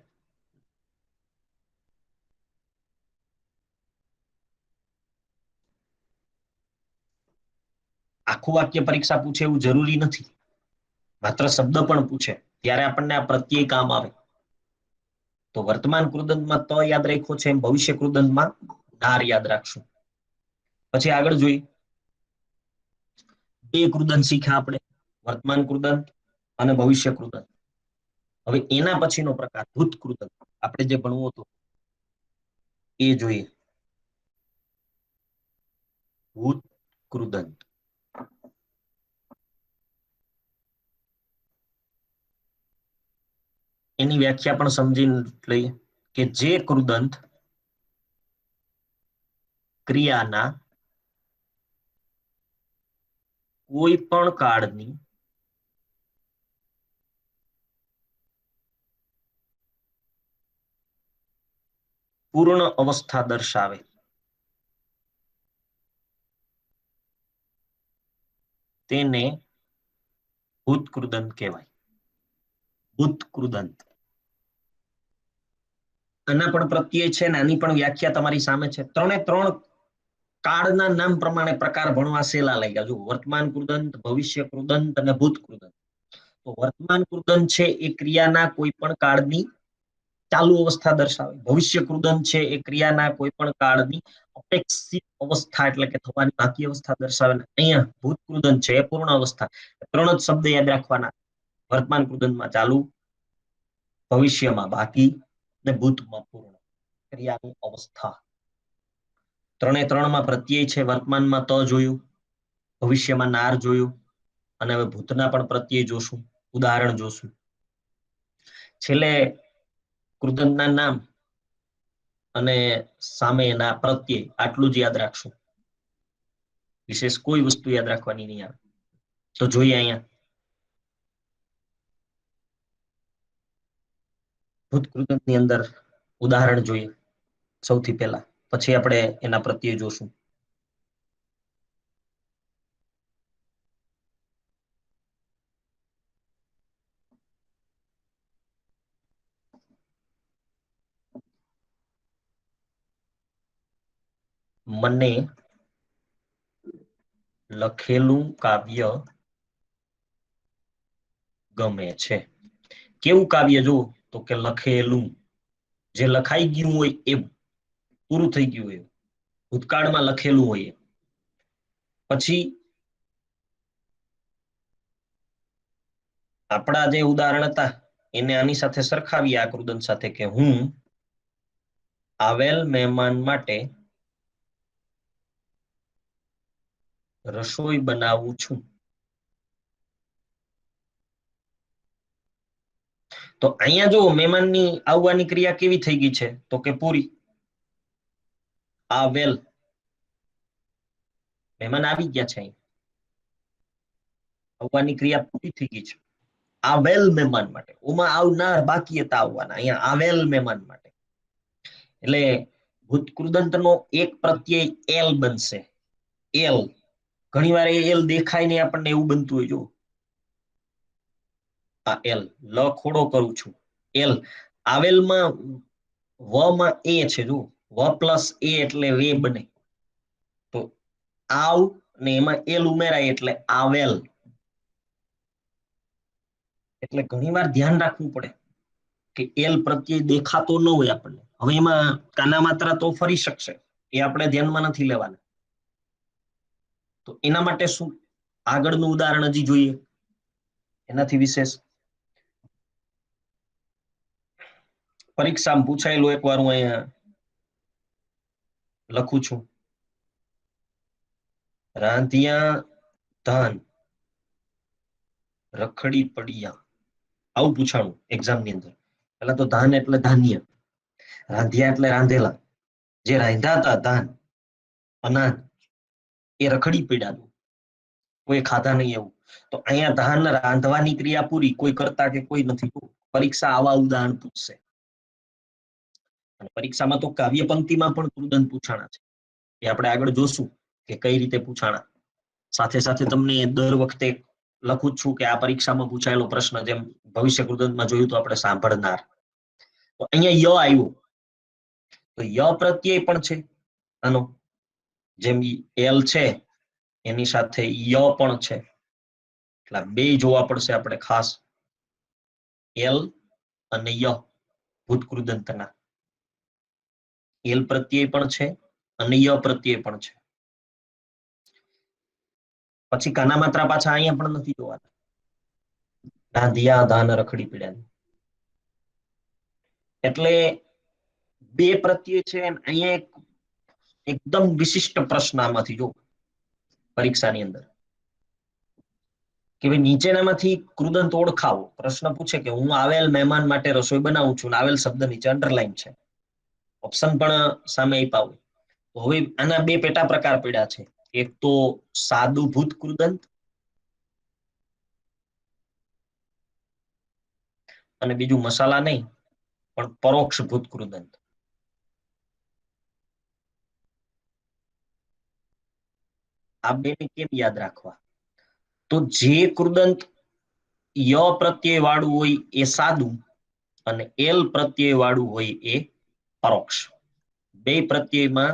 આખું વાક્ય પરીક્ષા પૂછે એવું જરૂરી નથી, માત્ર શબ્દ પણ પૂછે ત્યારે આપણને આ પ્રત્યય કામ આવે. તો વર્તમાન કૃદંતમાં તો યાદ રાખ્યો છે, એમ ભવિષ્ય કૃદંતમાં નાર યાદ રાખશું. પછી આગળ જોઈએ, બે કૃદંત શીખ્યા આપણે, વર્તમાન કૃદંત અને ભવિષ્ય કૃદંત. હવે એના પછીનો પ્રકાર ભૂત કૃદંત, આપણે જે ભણવું હતું એ જોઈએ. ભૂત કૃદંત. એની વ્યાખ્યા પણ સમજી લઈએ કે જે કૃદંત ક્રિયાના કોઈ પણ કાળની પૂર્ણ અવસ્થા દર્શાવે તેને ભૂત કૃદંત કહેવાય. ભૂત કૃદંત. આના પણ પ્રત્યય છે ને આની પણ વ્યાખ્યા તમારી સામે છે. ત્રણે ત્રણ કાળના નામ પ્રમાણે પ્રકાર ભણવા સેલા લાગ્યા. જો વર્તમાન કૃદંત, ભવિષ્ય કૃદંત અને ભૂત કૃદંત. તો વર્તમાન કૃદંત છે એ ક્રિયાના કોઈ પણ કાળની ચાલુ અવસ્થા દર્શાવે. ભવિષ્ય કૃદંત છે એ ક્રિયાના કોઈ પણ કાળની અપેક્ષિત અવસ્થા એટલે કે થવાની બાકી અવસ્થા દર્શાવે. અહીંયા ભૂત કૃદંત છે એ પૂર્ણ અવસ્થા. ત્રણ જ શબ્દ યાદ રાખવાના. વર્તમાન કૃદંતમાં ચાલુ, ભવિષ્યમાં બાકી અને ભૂતમાં પૂર્ણ ક્રિયાની અવસ્થા. ત્રણે ત્રણમાં પ્રત્યય છે. વર્તમાનમાં ત જોયું, ભવિષ્યમાં નાર જોયું અને હવે ભૂતના પણ પ્રત્યય જોશું, ઉદાહરણ જોશું. છેલ્લે કૃદંતના નામ અને સામે એના પ્રત્યય આટલું જ યાદ રાખશું. વિશેષ કોઈ વસ્તુ યાદ રાખવાની નહીં આવે. તો જોઈએ અહીંયા ભૂત કૃદંતની અંદર ઉદાહરણ જોઈએ સૌથી પહેલા, પછી આપણે એના પ્રત્યય જોશું. મને લખેલું કાવ્ય ગમે છે. કેવું કાવ્ય? જો તો કે લખેલું, જે લખાઈ ગયું હોય એ પૂરું થઈ ગયું હોય, ભૂતકાળમાં લખેલું હોય. પછી આપણા જે ઉદાહરણ હતા એને આની સાથે સરખાવીએ, આ કૃદંત સાથે, કે હું આવેલ મહેમાન માટે રસોઈ બનાવું છું. તો અહીંયા જો મહેમાનની આવવાની ક્રિયા કેવી થઈ ગઈ છે? તો કે પૂરી. આવેલ, મહેમાન આવી ગયા છે. આવવાની ક્રિયા પૂરી થઈ ગઈ છે. આવેલ મહેમાન માટે, ઓમાં આવનાર બાકી હતા આવવાના, અહીંયા આવેલ મહેમાન માટે. એટલે ભૂત કૃદંતનો એક પ્રત્યય એલ બનશે. એલ ઘણી વાર એલ દેખાય નહીં આપણને, એવું બનતું હોય. જો આ એલ લ ખોડો કરું છું, એલ આવેલમાં વ માં એ છે. જો વ પ્લસ એ એટલે વે બને. તો આવ ને એમાં એલ ઉમેરાય એટલે આવેલ. એટલે ઘણી વાર ધ્યાન રાખવું પડે કે એલ પ્રત્યે દેખાતો ન હોય આપણને. હવે એમાં કાના માત્રા તો ફરી શકશે, એ આપણે ધ્યાનમાં નથી લેવાના. તો એના માટે શું? આગળનું ઉદાહરણ હજી જોઈએ, એનાથી વિશેષ પરીક્ષામાં પૂછાયેલું એક વાર હું અહીંયા લખું છું. રાંધિયા ધાન રખડી પડ્યા, આવું પૂછાણું એક્ઝામની અંદર. પેલા તો ધાન એટલે ધાન્ય, રાંધિયા એટલે રાંધેલા, જે રાંધ્યા હતા ધાન અનાજ એ રખડી પડ્યા, કોઈ ખાધા નહીં એવું. તો અહીંયા ધાન રાંધવાની ક્રિયા પૂરી, કોઈ કરતા કે કોઈ નથી. પરીક્ષા આવા ઉદાહરણ પૂછશે. અને પરીક્ષામાં તો કાવ્ય પંક્તિમાં પણ કૃદંત પૂછાણા છે, એ આપણે આગળ જોશું કે કઈ રીતે પૂછાણા. સાથે સાથે તમને દર વખતે લખું જ છું કે આ પરીક્ષામાં પૂછાયેલો પ્રશ્ન, જેમ ભવિષ્ય કૃદંતમાં જોયું તો આપણે સાંભળનાર. તો અહીંયા ય આવ્યો, તો ય પ્રત્યય પણ છે આનો, જેમ એલ છે એની સાથે ય પણ છે. એટલે બે જોવા પડશે આપણે ખાસ, એલ અને ય ભૂત કૃદંતના. એલ પ્રત્યય પણ છે અને ય પ્રત્યય પણ છે. પછી કાના માત્રા પાછા અહીંયા પણ નથી જોવાના. રાંધિયા ધાન રખડી પડ્યા. એટલે બે પ્રત્યય છે. અહીંયા એક એકદમ વિશિષ્ટ પ્રશ્ન આમાંથી જો પરીક્ષાની અંદર કે ભાઈ નીચેનામાંથી કૃદંત ઓળખાવો. પ્રશ્ન પૂછે કે હું આવેલ મહેમાન માટે રસોઈ બનાવું છું. આવેલ શબ્દ નીચે અંડરલાઈન છે. ઓપ્શન પણ સામે આપ્યા હોય. તો હવે આના બે પેટા પ્રકાર પડ્યા છે. એક તો સાદુભૂત કૃદંત અને બીજું મસાલા નહીં પણ પરોક્ષભૂત કૃદંત. આ બેને કેમ યાદ રાખવા? તો જે કૃદંત ય પ્રત્યય વાળું હોય એ સાદું અને એલ પ્રત્યય વાળું હોય એ પરોક્ષ. બે પ્રત્યયમાં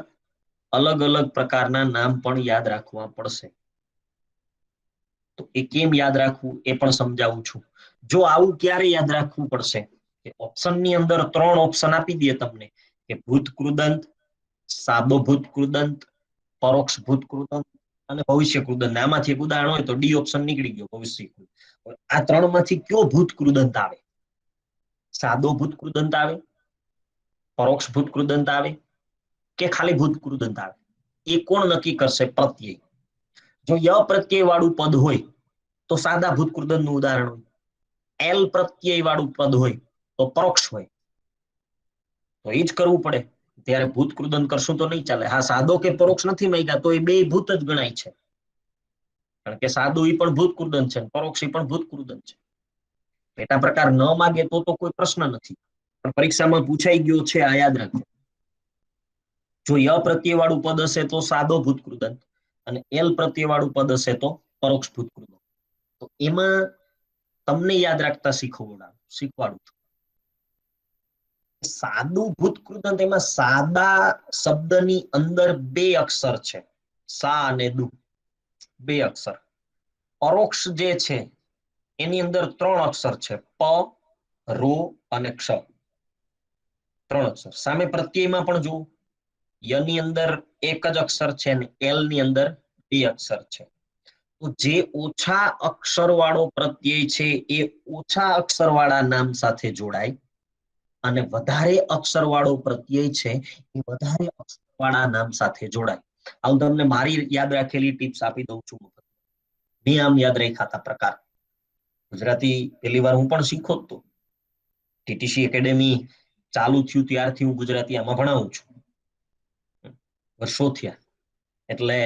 અલગ અલગ પ્રકારના નામ પણ યાદ રાખવા પડશે. તો એ કેમ યાદ રાખવું એ પણ સમજાવું છું. જો આવું ક્યારે યાદ રાખવું પડશે કે ઓપ્શનની અંદર 3 ઓપ્શન આપી દે તમને કે ભૂત કૃદંત, સાદો ભૂત કૃદંત, પરોક્ષ ભૂત કૃદંત અને ભવિષ્ય કૃદંત. આમાંથી એક ઉદાહરણ હોય તો ડી ઓપ્શન નીકળી ગયો, ભવિષ્ય કૃદંત. આ 3 માંથી કયો ભૂત કૃદંત આવે? સાદો ભૂત કૃદંત આવે, પરોક્ષ ભૂત કૃદંત આવે કે ખાલી ભૂત કૃદંત આવે? એ કોણ નક્કી કરશે? પ્રત્યય. જો ય પ્રત્યય વાળું પદ હોય તો સાદા ભૂત કૃદંત નું ઉદાહરણ હોય. એલ પ્રત્યય વાળું પદ હોય તો પરોક્ષ હોય. તો એ જ કરવું પડે. ત્યારે ભૂત કૃદંત કરશું તો નહીં ચાલે. હા, સાદો કે પરોક્ષ નથી માંગ્યા તો એ બે ભૂત જ ગણાય છે. કારણ કે સાદું એ પણ ભૂત કૃદંત છે, પરોક્ષ એ પણ ભૂત કૃદંત છે. પેટા પ્રકાર ન માગે તો કોઈ પ્રશ્ન નથી, પણ પરીક્ષામાં પૂછાઈ ગયો છે આ યાદ રાખજો. જો ય પ્રત્યય વાળું પદ હશે તો સાદો ભૂત કૃદંત અને એલ પ્રત્યય વાળું પદ હશે તો પરોક્ષ ભૂત કૃદંત. તો એમાં તમને યાદ રાખતા શીખવાડું છું. સાદું ભૂત કૃદંત, એમાં સાદા શબ્દની અંદર 2 અક્ષર છે, સા અને દુ, 2 અક્ષર. પરોક્ષ જે છે એની અંદર 3 અક્ષર છે, પ, રો અને ક્ષ. 3 અક્ષર. સામે પ્રત્યયમાં પણ જુઓ, ય ની અંદર 1 જ અક્ષર છે અને એલ ની અંદર 2 અક્ષર છે. તો જે ઓછા અક્ષર વાળો પ્રત્યય છે એ ઓછા અક્ષર વાળા નામ સાથે જોડાય અને વધારે અક્ષર વાળો પ્રત્યય છે એ વધારે અક્ષર વાળા નામ સાથે જોડાય. હું તમને મારી યાદ રાખેલી ટિપ્સ આપી દઉં છું. મેં આમ યાદ રાખ્યા હતા પ્રકાર. ગુજરાતી પહેલી વાર હું પણ શીખો જ તો. ટીટીસી એકેડેમી ચાલુ થયું ત્યારથી હું ગુજરાતી આમાં ભણાવું છું, વર્ષો થયા. એટલે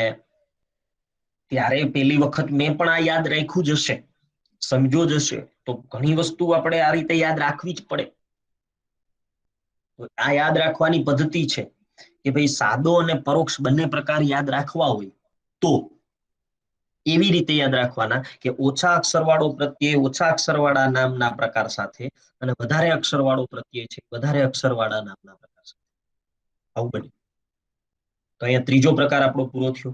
ત્યારે પહેલી વખત મેં પણ આ યાદ રાખ્યું જ હશે, સમજો જ હશે. તો ઘણી વસ્તુ આપણે આ રીતે યાદ રાખવી જ પડે. આ યાદ રાખવાની પદ્ધતિ છે કે ભાઈ સાદો અને પરોક્ષ બંને પ્રકાર યાદ રાખવા હોય તો એવી રીતે યાદ રાખવાના કે ઓછા અક્ષર વાળો પ્રત્યય ઓછા અક્ષર વાળા નામના પ્રકાર સાથે અને વધારે અક્ષર વાળો પ્રત્યય છે વધારે અક્ષર વાળા નામના પ્રકાર સાથે. આવું બને. તો અહીંયા ત્રીજો પ્રકાર આપણો પૂરો થયો,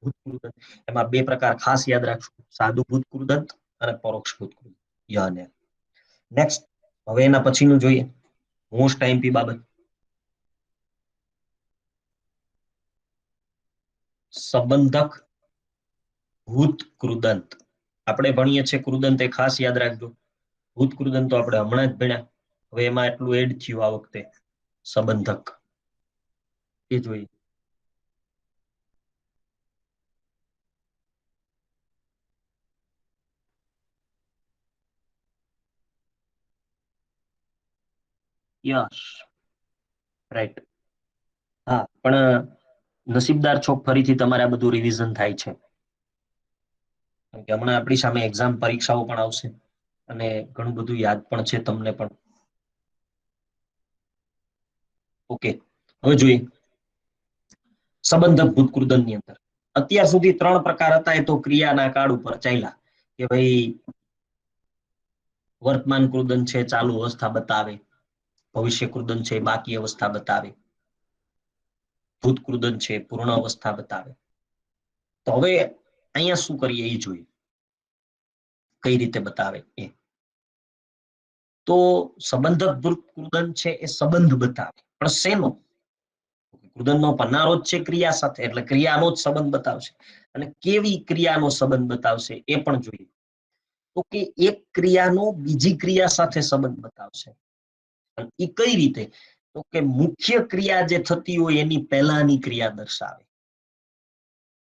ભૂત કૃદંત. એમાં 2 પ્રકાર ખાસ યાદ રાખશું, સાદું ભૂત કૃદંત અને પરોક્ષ ભૂત કૃદંત. ય ને નેક્સ્ટ. હવે એના પછીનું જોઈએ, મોસ્ટ આઈએમપી બાબત, સંબંધક ભૂત કૃદંત. આપણે ભણીએ છીએ કૃદંત, એ ખાસ યાદ રાખજો. ભૂત કૃદંત તો આપણે હમણાં જ ભણ્યા. હવે એમાં એટલું એડ થયું આ વખતે, સંબંધક. એ જોઈએ. Yes, right. હા, પણ નસીબદાર છો, ફરીથી તમારે આ બધું રિવિઝન થાય છે. કારણ કે હમણાં આપણી સામે એક્ઝામ પરીક્ષાઓ પણ આવશે અને ઘણું બધું યાદ પણ છે તમને પણ. ઓકે, હવે જોઈએ સંબંધક ભૂત કૃદંત ની અંદર. અત્યાર સુધી 3 પ્રકાર હતા, એ તો ક્રિયાના કાળ ઉપર ચાલ્યા કે ભાઈ વર્તમાન કૃદંત છે ચાલુ અવસ્થા બતાવે, ભવિષ્ય કૃદંત છે બાકી અવસ્થા બતાવે, ભૂત કૃદંત છે પૂર્ણ અવસ્થા બતાવે. તો હવે અહીંયા શું કરીએ એ જોઈએ, કઈ રીતે બતાવે એ. તો સંબંધક ભૂત કૃદંત છે એ સંબંધ બતાવે, પણ શેનો? કૃદંતનો પન્નારો જ છે ક્રિયા સાથે, એટલે ક્રિયાનો જ સંબંધ બતાવશે. અને કેવી ક્રિયાનો સંબંધ બતાવશે એ પણ જોઈએ. તો કે એક ક્રિયાનો બીજી ક્રિયા સાથે સંબંધ બતાવશે. એ કઈ રીતે? તો કે મુખ્ય ક્રિયા જે થતી હોય એની પહેલાની ક્રિયા દર્શાવે.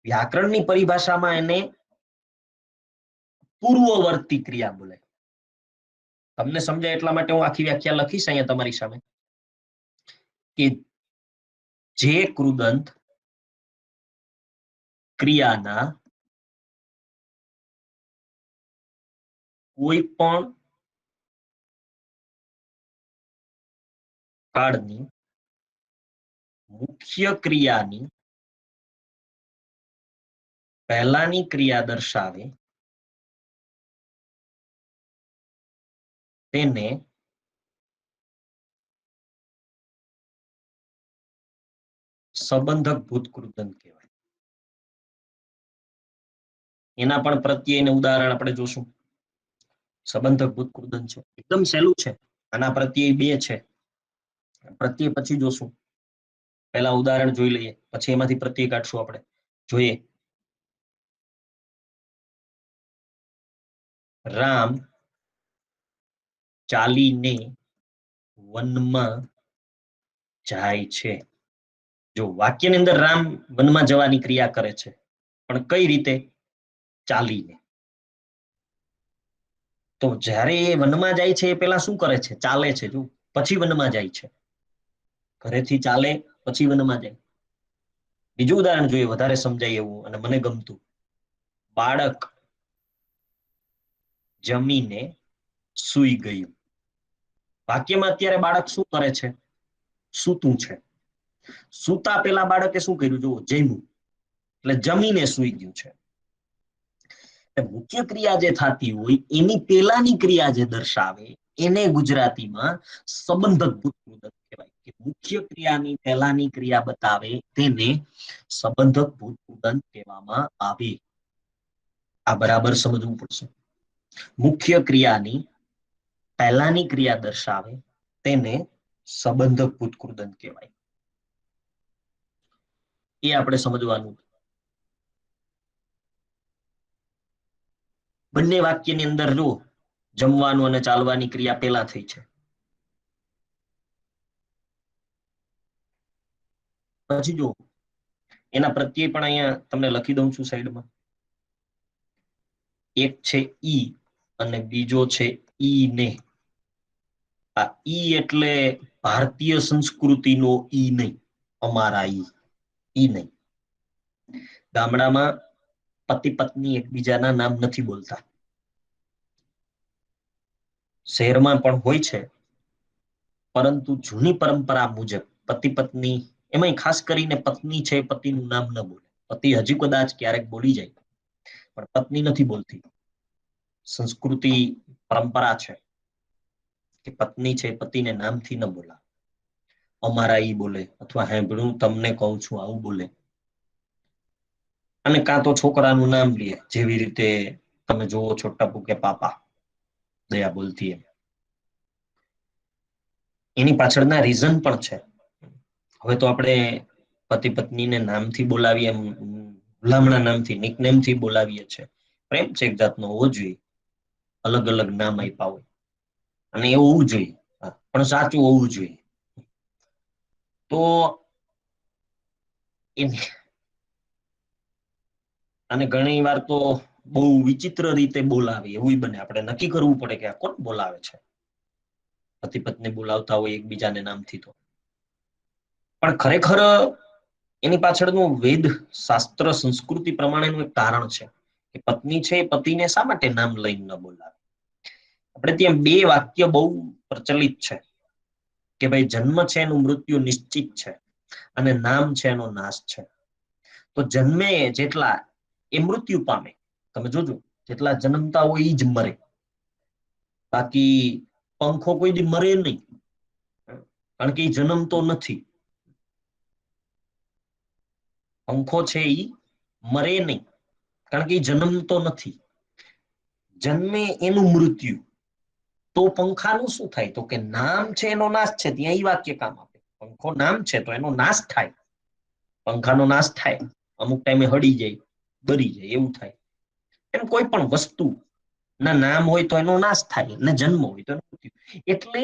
વ્યાકરણની પરિભાષામાં એને પૂર્વવર્તી ક્રિયા બોલે. તમને સમજાય એટલા માટે હું આખી વ્યાખ્યા લખીશ અહીંયા તમારી સામે કે જે કૃદંત ક્રિયાના કોઈ પણ કાળની મુખ્ય ક્રિયાની પહેલાની ક્રિયા દર્શાવે તેને સંબંધક ભૂત કૃદંત કહેવાય. એના પણ પ્રત્યેને ઉદાહરણ આપણે જોશું. સંબંધક ભૂત કૃદંત છે, એકદમ સહેલું છે. આના પ્રત્યય બે છે, પ્રત્યય પછી જોશું. પહેલા ઉદાહરણ જોઈ લઈએ, પછી એમાંથી પ્રત્યય કાઢશું. આપણે જોઈએ. રામ ચાલીને વનમાં જાય છે. જો વાક્યની અંદર રામ વનમાં જવાની ક્રિયા કરે છે, પણ કઈ રીતે? ચાલીને. તો જ્યારે એ વનમાં જાય છે એ પેલા શું કરે છે? ચાલે છે. જો પછી વનમાં જાય છે, ઘરેથી ચાલે પછી વનમાં જાય. બીજું ઉદાહરણ જોઈએ, વધારે સમજાય એવું અને મને ગમતું. બાળક જમીને સૂઈ ગયું. વાક્યમાં અત્યારે બાળક શું કરે છે? સૂતું છે. સૂતા પેલા બાળકે શું કર્યું? જુઓ, જમ્યું, એટલે જમીને સૂઈ ગયું છે. મુખ્ય ક્રિયા જે થતી હોય એની પેલાની ક્રિયા જે દર્શાવે એને ગુજરાતીમાં સંબંધક ભૂત કૃદંત કહેવાય. કે મુખ્ય ક્રિયાની પહેલાની ક્રિયા બતાવે તેને સંબંધક ભૂત કૃદંત કહેવામાં આવે. આ બરાબર સમજવું પડશે. મુખ્ય ક્રિયાની પહેલાની ક્રિયા દર્શાવે તેને સંબંધક ભૂત કૃદંત કહેવાય. એ આપણે સમજવાનું. બંને વાક્યની અંદર જો જમવાનું અને ચાલવાની ક્રિયા પેલા થઈ છે. પછી જો એના પ્રત્યે પણ અહીંયા તમને લખી દઉં છું સાઈડમાં. એક છે ઈ અને બીજો છે ઈ ને. આ ઈ એટલે ભારતીય સંસ્કૃતિનો ઈ નહીં, અમારા ઈ નહીં. ગામડામાં પતિ પત્ની એકબીજાના નામ નથી બોલતા. શહેરમાં પણ હોય છે, પરંતુ જૂની પરંપરા મુજબ પતિ પત્ની, એમાંય ખાસ કરીને પત્ની છે પતિનું નામ ન બોલે. પતિ હજી કદાચ ક્યારેક બોલી જાય, પણ પત્ની નથી બોલતી. સંસ્કૃતિ પરંપરા છે કે પત્ની છે પતિને નામથી ન બોલા. અમારા ઈ બોલે, અથવા હું તમને કહું છું આવું બોલે. અને કાં તો છોકરાનું નામ લે, જેવી રીતે તમે જોવો છો ટપુ કે પાપા દયા બોલતી એમ. એની પાછળના રીઝન પણ છે. હવે તો આપણે પતિ પત્નીને નામથી બોલાવીએ, ભલામણા નામથી, નિકનેમથી બોલાવીએ છીએ. પ્રેમ છે એક જાતનો, હોવો જોઈએ. અલગ અલગ નામ આપ્યા હોય અને એવું હોવું જોઈએ, પણ સાચું હોવું જોઈએ. તો અને ઘણી વાર તો બહુ વિચિત્ર રીતે બોલાવે એવું બને. આપણે નક્કી કરવું પડે કે આ કોણ બોલાવે છે. પતિ પત્ની બોલાવતા હોય એકબીજાને નામથી, તો પણ ખરેખર એની પાછળનું વેદ શાસ્ત્ર સંસ્કૃતિ પ્રમાણેનું એક કારણ છે કે પત્ની છે એ પતિને શા માટે નામ લઈને ન બોલાવે. આપણે ત્યાં બે વાક્ય બહુ પ્રચલિત છે કે ભાઈ જન્મ છે એનું મૃત્યુ નિશ્ચિત છે અને નામ છે એનો નાશ છે. તો જન્મે જેટલા એ મૃત્યુ પામે. તમે જોજો, જેટલા જન્મતા હોય એ જ મરે. બાકી પંખો કોઈ દી મરે નહીં, કારણ કે એ જન્મતો નથી. પંખો છે એ મરે નહીં, કારણ કે એ જન્મતો નથી. જન્મે એનું મૃત્યુ. તો પંખાનું શું થાય? તો કે નામ છે એનો નાશ છે, ત્યાં એ વાક્ય કામ આપે. પંખો નામ છે તો એનો નાશ થાય, પંખાનો નાશ થાય. અમુક ટાઈમે હળી જાય, બરી જાય, એવું થાય. એમ કોઈ પણ વસ્તુ ના નામ હોય તો એનો નાશ થાય, ને જન્મ હોય તો એનું મૃત્યુ. એટલે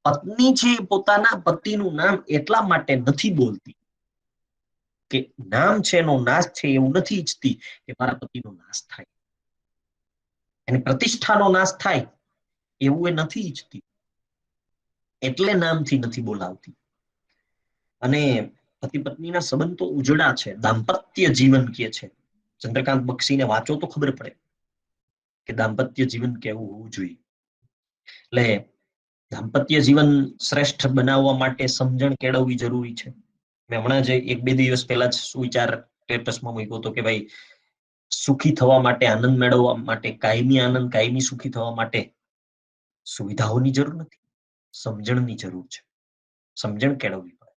પત્ની છે પોતાના પતિનું નામ એટલા માટે નથી બોલતી કે નામ છે એનો નાશ છે, એવું નથી ઈચ્છતી કે મારા પતિનો નાશ થાય, એની પ્રતિષ્ઠાનો નાશ થાય એવું એ નથી ઈચ્છતી, એટલે નામથી નથી બોલાવતી. અને પતિ પત્નીના સંબંધ તો ઉજળા છે, દાંપત્ય જીવન કે છે. ચંદ્રકાંત બક્ષીને વાંચો તો ખબર પડે કે દાંપત્ય જીવન કેવું હોવું જોઈએ. એટલે દાંપત્ય જીવન શ્રેષ્ઠ બનાવવા માટે સમજણ કેળવવી જરૂરી છે. મેં હમણાં જ 1-2 દિવસ પહેલા જ સુવિચાર સ્ટેટસમાં મૂક્યો હતો કે ભાઈ સુખી થવા માટે, આનંદ મેળવવા માટે, કાયમી આનંદ, કાયમી સુખી થવા માટે સુવિધાઓની જરૂર નથી, સમજણની જરૂર છે. સમજણ કેળવવી પડે.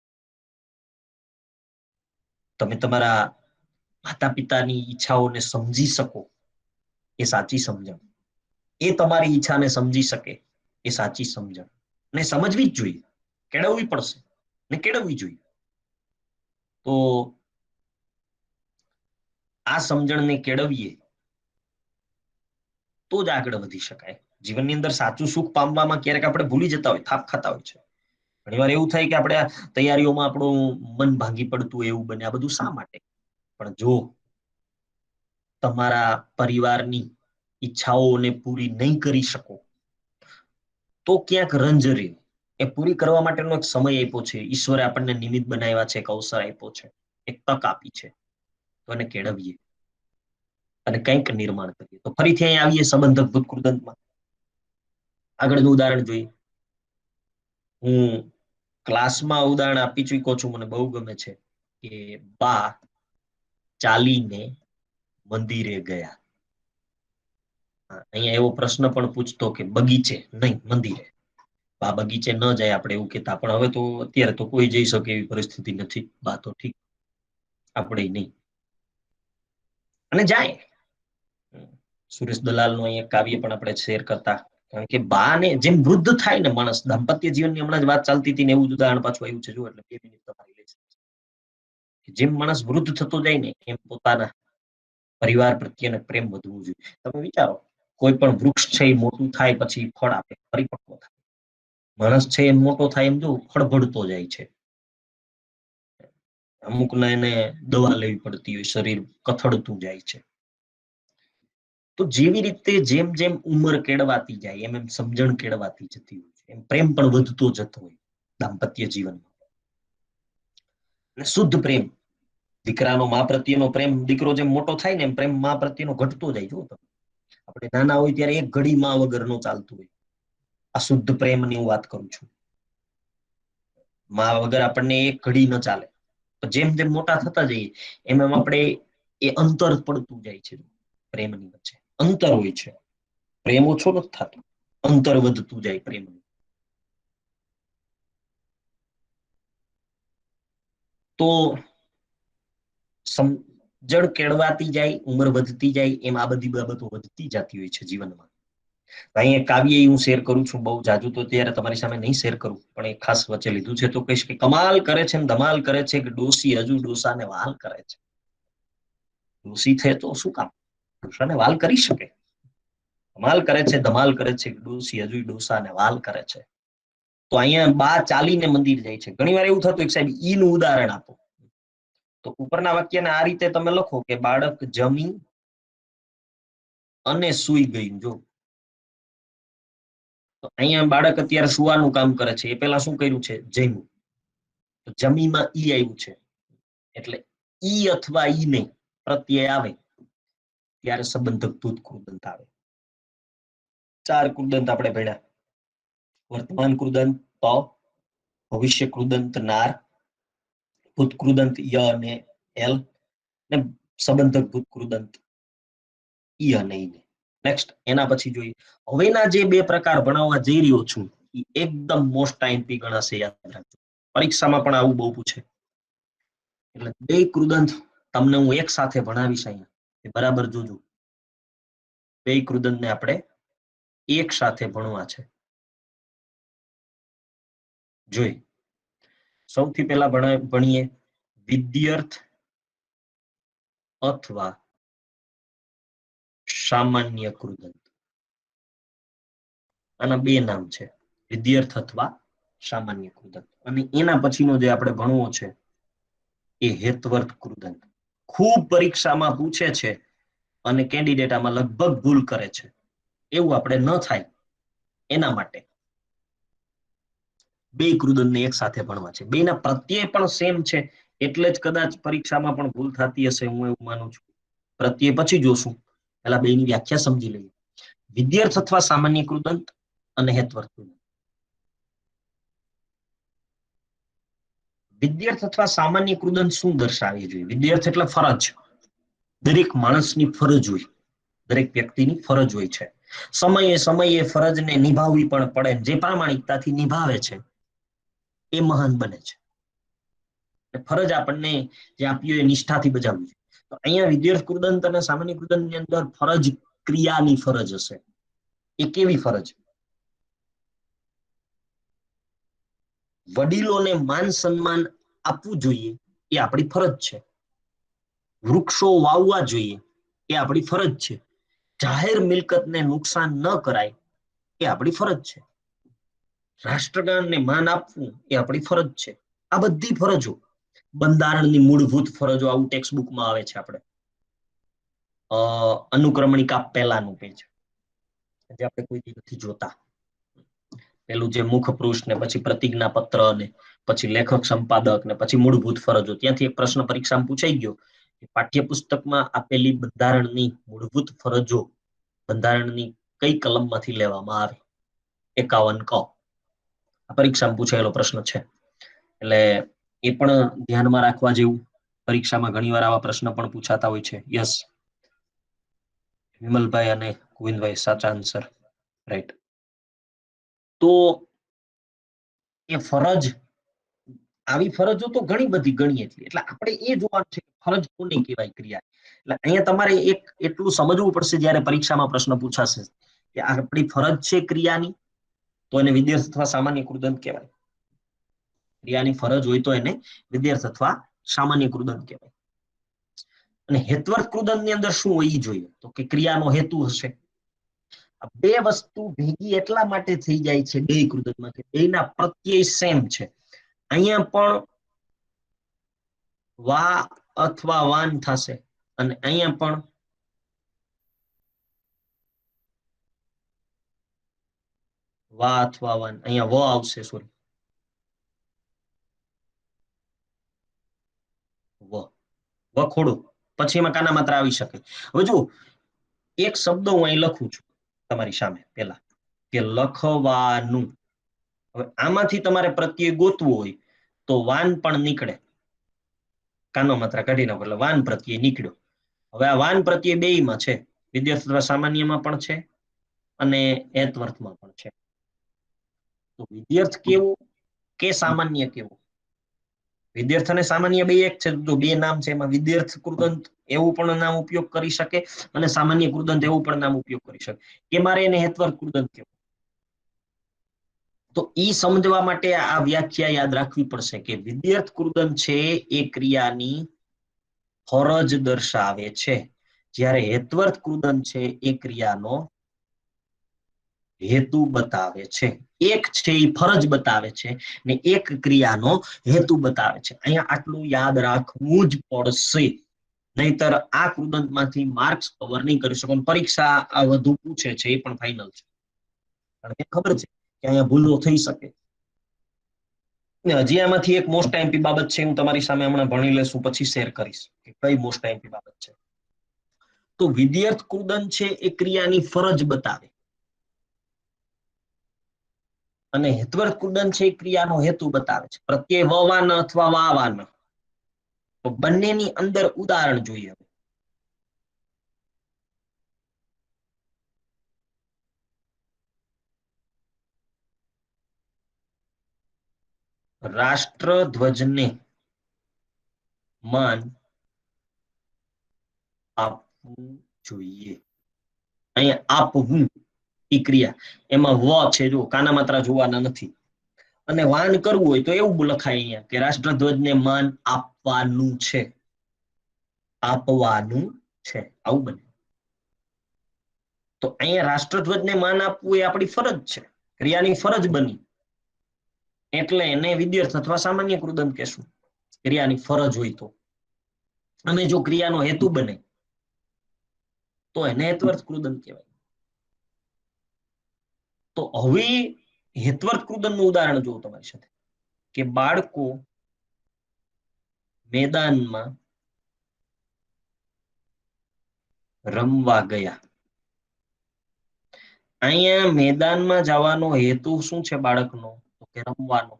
તમે તમારા માતા પિતાની ઈચ્છાઓને સમજી શકો એ સાચી સમજણ, એ તમારી ઈચ્છાને સમજી શકે એ સાચી સમજણ. ને સમજવી જ જોઈએ, કેળવવી પડશે ને કેળવવી જોઈએ. તો આ સમજણને કેળવીએ તો જ આગળ વધી શકાય. જીવનની અંદર સાચું સુખ પામવામાં ક્યારેક આપણે ભૂલી જતા હોય, થાપ ખાતા હોય છે. ઘણી વાર એવું થાય કે આપણે તૈયારીઓમાં આપણું મન ભાંગી પડતું એવું બને. આ બધું શા માટે? પણ જો તમારા પરિવારની ઈચ્છાઓને પૂરી નહીં કરી શકો તો ક્યાંક રંજ રહે. એ પૂરી કરવા માટેનો એક સમય આપ્યો છે, ઈશ્વરે આપણને નિમિત્ત બનાવ્યા છે, એક અવસર આપ્યો છે, એક તક આપી છે, તો એને કેળવીએ અને કંઈક નિર્માણ કરીએ. તો ફરીથી અહીં આવીએ સંબંધક ભૂતકૃદંતમાં. આગળનું ઉદાહરણ જોઈએ. હું ક્લાસમાં ઉદાહરણ આપી ચૂક્યો છું, મને બહુ ગમે છે કે બા ચાલીને મંદિરે ગયા. અહીંયા એવો પ્રશ્ન પણ પૂછતો કે બગીચે નહીં, મંદિરે. બા બગીચે ન જાય આપણે એવું કહેતા, પણ હવે તો અત્યારે તો કોઈ જઈ શકે એવી પરિસ્થિતિ નથી. બા તો ઠીક, આપણે નહીં. અને જાય. સુરેશ દલાલનું અહીંયા કાવ્ય પણ આપણે શેર કરતા, કારણ કે બા ને જેમ વૃદ્ધ થાય ને માણસ, દાંપત્ય જીવનની હમણાં જ વાત ચાલતી હતી ને એવું જ ઉદાહરણ પાછું આવ્યું છે. જો એટલે 2 મિનિટ તમારી લઈશ. જેમ માણસ વૃદ્ધ થતો જાય ને એમ પોતાના પરિવાર પ્રત્યેનો પ્રેમ વધવું જોઈએ. તમે વિચારો, કોઈ પણ વૃક્ષ છે એ મોટું થાય પછી ફળ આપે, પરિપક્વ થાય. માણસ છે એમ મોટો થાય એમ જો ખળભળતો જાય છે. અમુકને એને દવા લેવી પડતી હોય, શરીર કથળતું જાય છે. તો જેવી રીતે જેમ જેમ ઉંમર કેળવાતી જાય એમ એમ સમજણ કેળવાતી જતી હોય છે, એમ પ્રેમ પણ વધતો જતો હોય દાંપત્ય જીવનમાં. અને શુદ્ધ પ્રેમ, દીકરાનો મા પ્રત્યેનો પ્રેમ, દીકરો જેમ મોટો થાય ને એમ પ્રેમ મા પ્રત્યેનો ઘટતો જાય. જો આપણે નાના હોય ત્યારે એક ઘડી મા વગર નો ચાલતું હોય. આ શુદ્ધ પ્રેમની હું વાત કરું છું. મા વગર આપણને એક ઘડી ન ચાલે. જેમ જેમ મોટા થતા જઈએ એમ એમ આપણે એ અંતર પડતું જાય છે. પ્રેમની વચ્ચે અંતર હોય છે. પ્રેમ ઓછો નથી થતો, અંતર વધતું જાય પ્રેમનું. તો સમજણ કેળવાતી જાય, ઉંમર વધતી જાય એમ આ બધી બાબતો વધતી જતી હોય છે જીવનમાં. અહીં કાવ્ય હું શેર કરું છું, બહુ જાજુ તો ત્યારે તમારી સામે નહીં શેર કરું, પણ એ ખાસ વચ્ચે લીધું છે તો કહીશ કે કમાલ કરે છે ને ધમાલ કરે છે કે ડોસી હજુ ડોસાને વાલ કરે છે. ડોસી થાય તો શું કામ, ડોસાને વાલ કરી શકે. કમાલ કરે છે, ધમાલ કરે છે, ડોસી હજુ ડોસાને વાલ કરે છે. તો અહીંયા બા ચાલીને મંદિર જાય છે. ઘણી વાર એવું થતું એક સાહેબ ઈનું ઉદાહરણ આપો, તો ઉપરના વાક્યને આ રીતે તમે લખો કે બાળક જમી અને સૂઈ ગયું. જો તો અહીંયા બાળક અત્યારે સુવાનું કામ કરે છે, એ પેલા શું કર્યું છે? જમ્યું. તો જમીમાં ઈ આવ્યું છે, એટલે ઈ અથવા ઈ નહીં પ્રત્યય આવે ત્યારે સંબંધક ભૂત કૃદંત આવે. 4 કૃદંત આપણે ભણ્યા: વર્તમાન કૃદંત તો, ભવિષ્ય કૃદંત નાર, ભૂત કૃદંત ય અને એલ, ને સંબંધક ભૂત કૃદંત ઈ અને ઈ. નેક્સ્ટ એના પછી જોઈએ હવેના જે 2 પ્રકાર ભણાવવા જઈ રહ્યો છું એ એકદમ મોસ્ટ આઈએમપી ગણાશે, યાદ રાખજો. પરીક્ષામાં પણ આવું બહુ પૂછે. એટલે 2 કૃદંત તમને હું એક સાથે ભણાવીશ અહીંયા, એ બરાબર જોજો. 2 કૃદંતને આપણે એક સાથે ભણવા છે. જોઈ સૌથી પહેલા ભણીએ વિદ્યાર્થ અથવા સામાન્ય કૃદંત. આના 2 નામ છે, વિદ્યાર્થ અથવા સામાન્ય કૃદંત. અને એના પછીનો જે આપણે ભણવો છે એ હેતવર્ત કૃદંત. ખૂબ પરીક્ષામાં પૂછે છે અને કેન્ડિડેટ આમાં લગભગ ભૂલ કરે છે. એવું આપણે ન થાય એના માટે બે કૃદંતને એક સાથે ભણવા છે. બેના પ્રત્યય પણ સેમ છે, એટલે જ કદાચ પરીક્ષામાં પણ ભૂલ થતી હશે, હું એવું માનું છું. પ્રત્યય પછી જોશું, પેલા બેની વ્યાખ્યા સમજી લઈએ. વિદ્યાર્થ અથવા સામાન્ય કૃદંત અને હેતવર્ત કૃદંત. વિદ્યાર્થ અથવા સામાન્ય કૃદંત શું દર્શાવે છે? વિદ્યાર્થ એટલે ફરજ. દરેક માણસની ફરજ હોય, દરેક વ્યક્તિની ફરજ હોય છે. સમયે સમયે ફરજને નિભાવવી પણ પડે. જે પ્રામાણિકતાથી નિભાવે છે એ મહાન બને છે. ફરજ આપણને જે આપી હોય એ નિષ્ઠાથી બજાવવી. તો અહીંયા વિદ્યાર્થ કૃદંત અને સામાન્ય કૃદંત ની અંદર ફરજ, ક્રિયાની ફરજ હશે. એ કેવી ફરજ? વડીલોને માન સન્માન આપવું જોઈએ એ આપણી ફરજ છે. વૃક્ષો વાવવા જોઈએ એ આપણી ફરજ છે. જાહેર મિલકતને નુકસાન ન કરાય એ આપણી ફરજ છે. રાષ્ટ્રગાનને માન આપવું એ આપણી ફરજ છે. આ બધી ફરજો બંધારણની મૂળભૂત ફરજો, આવું ટેક્સ્ટ બુકમાં આવે છે. આપણે અનુક્રમણિકા પહેલાનું પેજ, જે આપણે કોઈ દી નથી જોતા. પેલું જે મુખ પૃષ્ઠ ને પછી પ્રતિજ્ઞા પત્ર ને પછી લેખક સંપાદક ને પછી મૂળભૂત ફરજો, ત્યાંથી એક પ્રશ્ન પરીક્ષામાં પૂછાઈ ગયો. પાઠ્યપુસ્તકમાં આપેલી બંધારણની મૂળભૂત ફરજો બંધારણની કઈ કલમમાંથી લેવામાં આવે? 51 ક. પરીક્ષામાં પૂછાયેલો પ્રશ્ન છે, એટલે એ પણ ધ્યાનમાં રાખવા જેવું. પરીક્ષામાં ઘણીવાર આવા પ્રશ્ન પણ પૂછાતા હોય છે. યસ, વિમલભાઈ અને ગોવિંદભાઈ સાચા આન્સર, રાઈટ. તો એ ફરજ, આવી ફરજો તો ઘણી બધી ગણીએ છીએ. એટલે આપણે એ જોવાનું છે ફરજ કોને કહેવાય, ક્રિયા. એટલે અહીંયા તમારે એક એટલું સમજવું પડશે જ્યારે પરીક્ષામાં પ્રશ્ન પૂછાશે કે આપણી ફરજ છે ક્રિયાની, તો એને વિદ્યાર્થ અથવા સામાન્ય કૃદંત કહેવાય. ક્રિયાની ફરજ હોય તો એને વિદ્યાર્થ અથવા સામાન્ય કૃદંત કહેવાય. અને હેતવર્ત કૃદંત ની અંદર શું હોય જોઈએ? તો કે ક્રિયાનો હેતુ હશે. બે વસ્તુ ભેગી એટલા માટે થઈ જાય છે બે કૃદંતમાં કે બેના પ્રત્યય સેમ છે. અહીંયા પણ વા અથવા વાન થશે અને અહીંયા પણ વા અથવા વાન. અહીંયા વ આવશે, સોરી, વખોડું. પછી એમાં કાના માત્રા આવી શકે. હવે જો એક શબ્દ હું અહીં લખું છું તમારી સામે પેલા, કે લખવાનું. હવે આમાંથી તમારે પ્રત્યય ગોતવું હોય તો વાન પણ નીકળે. કાનો માત્રા કાઢી નાખો એટલે વાન પ્રત્યય નીકળ્યો. હવે આ વાન પ્રત્યય બેયમાં છે, વિદ્યાર્થ અથવા સામાન્યમાં પણ છે અને હેતવર્તમાં પણ છે. તો વિદ્યાર્થ કેવું કે સામાન્ય કેવું? વિદ્યાર્થ અને સામાન્ય બે એક છે. જો બે નામ છે એમાં વિદ્યાર્થ કૃદંત એવું પણ નામ ઉપયોગ કરી શકે અને સામાન્ય કૃદંત એવું પણ નામ ઉપયોગ કરી શકે. કે મારે એને હેતવર્ત કૃદંત કહેવું. તો ઈ સમજવા માટે આ વ્યાખ્યા યાદ રાખવી પડશે કે વિદ્યાર્થ કૃદંત છે એ ક્રિયાની ફરજ દર્શાવે છે, જ્યારે હેતવર્ત કૃદંત છે એ ક્રિયાનો હેતુ બતાવે છે. એક છે એ ફરજ બતાવે છે ને એક ક્રિયાનો હેતુ બતાવે છે. અહીંયા આટલું યાદ રાખવું જ પડશે, નહીતર આ કૃદંતમાંથી માર્ક્સ કવર નહીં કરી શકો. પરીક્ષા આ વધુ પૂછે છે એ પણ ફાઇનલ છે, કારણ કે ખબર છે કે અહીંયા ભૂલો થઈ શકે. હજી આમાંથી એક મોસ્ટ આઈએમપી બાબત છે, હું તમારી સામે હમણાં ભણી લેશું પછી શેર કરીશ કે કઈ મોસ્ટ આઈએમપી બાબત છે. તો વિદ્યાર્થ કૃદંત છે એ ક્રિયાની ફરજ બતાવે અને હેતવર્ત કૃદંત છે એ ક્રિયાનો હેતુ બતાવે છે. પ્રત્યય વવાન અથવા વાવાન. તો બંનેની અંદર ઉદાહરણ જોઈએ. રાષ્ટ્રધ્વજને માન આપવું જોઈએ. અહીંયા આપવું ઈ ક્રિયા, એમાં વ છે, જો કાના માત્રા જોવાના નથી. અને વાન કરવું હોય તો એવું લખાય અહીંયા કે રાષ્ટ્રધ્વજને માન આપવાનું છે, આપવાનું છે, આવું બને. તો અહીંયા રાષ્ટ્રધ્વજને માન આપવું એ આપણી ફરજ છે, ક્રિયાની ફરજ બની. એટલે એને વિદ્યર્થ અથવા સામાન્ય કૃદંત કહેશું, ક્રિયાની ફરજ હોય તો. અને જો ક્રિયાનો હેતુ બને તો એને હેત્વર્થ કૃદંત કહેવાય. તો હવે હેત્વર્થ કૃદંતનું ઉદાહરણ જોઉં તમારી સાથે, કે બાળકો મેદાનમાં રમવા ગયા. અહીંયા મેદાનમાં જવાનો હેતુ શું છે બાળકનો? તો કે રમવાનો.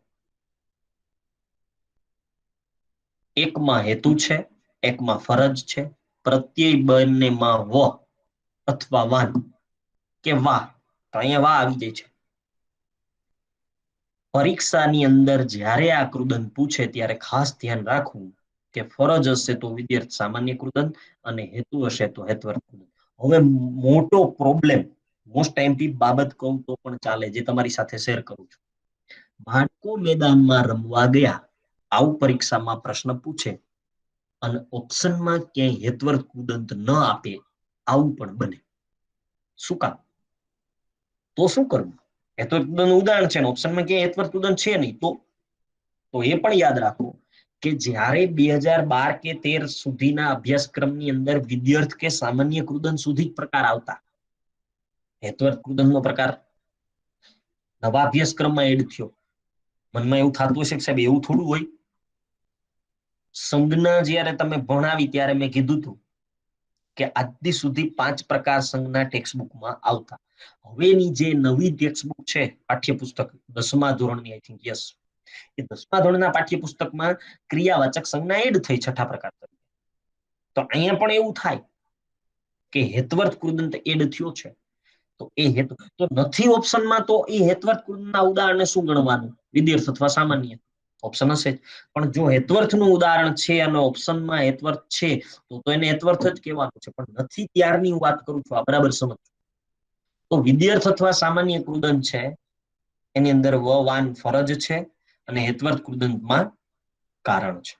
એકમાં હેતુ છે, એકમાં ફરજ છે. પ્રત્યય બંનેમાં વ અથવા વાન કે વાહ, તો અહીંયા વાહ આવી જાય છે. પરીક્ષાની અંદર જ્યારે આ કૃદંત પૂછે ત્યારે ખાસ ધ્યાન રાખવું કે ફરજ હશે તો વિદ્યાર્થ સામાન્ય કૃદંત અને હેતુ હશે તો હેત્વર્થ કૃદંત. હવે મોટો પ્રોબ્લેમ, મોસ્ટ ટાઈમથી બાબત કહું તો પણ ચાલે, જે તમારી સાથે શેર કરું છું. બાળકો મેદાનમાં રમવા ગયા, આવું પરીક્ષામાં પ્રશ્ન પૂછે અને ઓપ્શનમાં ક્યાંય હેત્વર્થ કૃદંત ન આપે, આવું પણ બને. શું કામ? તો શું કરવું? હેત્વર્થ કૃદંતનું ઉદાહરણ છે, ઓપ્શનમાં ક્યાંય હેત્વર્થ કૃદંત છે નહીં, તો એ પણ યાદ રાખો કે જ્યારે 2012 કે 13 સુધીના અભ્યાસક્રમની અંદર વિદ્યાર્થ કે સામાન્ય કૃદંત સુધી જ પ્રકાર આવતા. હેત્વર્થ કૃદંતનો પ્રકાર નવા અભ્યાસક્રમમાં એડ થયો. મનમાં એવું થતું હશે કે સાહેબ એવું થોડું હોય. સંજ્ઞા જ્યારે તમે ભણાવી ત્યારે મેં કીધું હતું કે આજથી સુધી 5 પ્રકાર સંજ્ઞા ટેક્સ્ટબુકમાં આવતા. હવેની જે નવી ટેક્સ્ટબુક છે, પાઠ્યપુસ્તક 10મા ધોરણની, આઈ થિંક યસ, એ 10મા ધોરણના પાઠ્યપુસ્તકમાં ક્રિયાવાચક સંજ્ઞા એડ થઈ 6ઠા પ્રકાર તરીકે. તો અહીંયા પણ એવું થાય કે હેત્વર્થ કૃદંત એડ થયો છે, તો એ હેતુ તો નથી ઓપ્શનમાં, તો એ હેત્વર્થ કૃદંતના ઉદાહરણને શું ગણવાનું? વિદ્યાર્થ અથવા સામાન્ય. ઓપ્શન હશે. પણ જો હેત્વર્થનું ઉદાહરણ છે અને ઓપ્શનમાં હેત્વર્થ છે, તો એને હેત્વર્થ જ કહેવાનું છે. પણ નથી ત્યારની હું વાત કરું છું, આ બરાબર સમજો. તો વિદ્યાર્થ અથવા સામાન્ય કૃદંત છે, એની અંદર વ વાન ફરજ છે અને હેત્વર્થ કૃદંતમાં કારણ છે,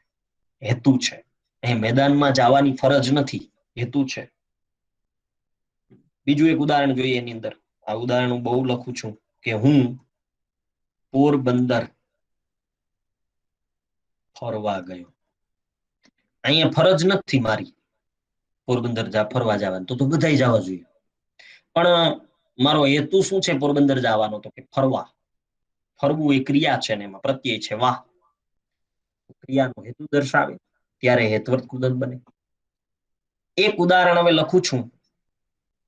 હેતુ છે. એ મેદાનમાં જવાની ફરજ નથી, હેતુ છે. બીજું એક ઉદાહરણ જોઈએ એની અંદર. આ ઉદાહરણ હું બહુ લખું છું કે હું પોરબંદર ફરવા ગયો. અહીંયા ફરજ નથી મારી પોરબંદર ફરવા જવાની, તો બધા જવા જોઈએ. પણ મારો હેતુ શું છે પોરબંદર જવાનો? તો કે ફરવા. ફરવું એ ક્રિયા છે ને એમાં પ્રત્યય છે વાહ. ક્રિયાનો હેતુ દર્શાવે ત્યારે હેત્વર્થ કૃદંત બને. એક ઉદાહરણ હવે લખું છું,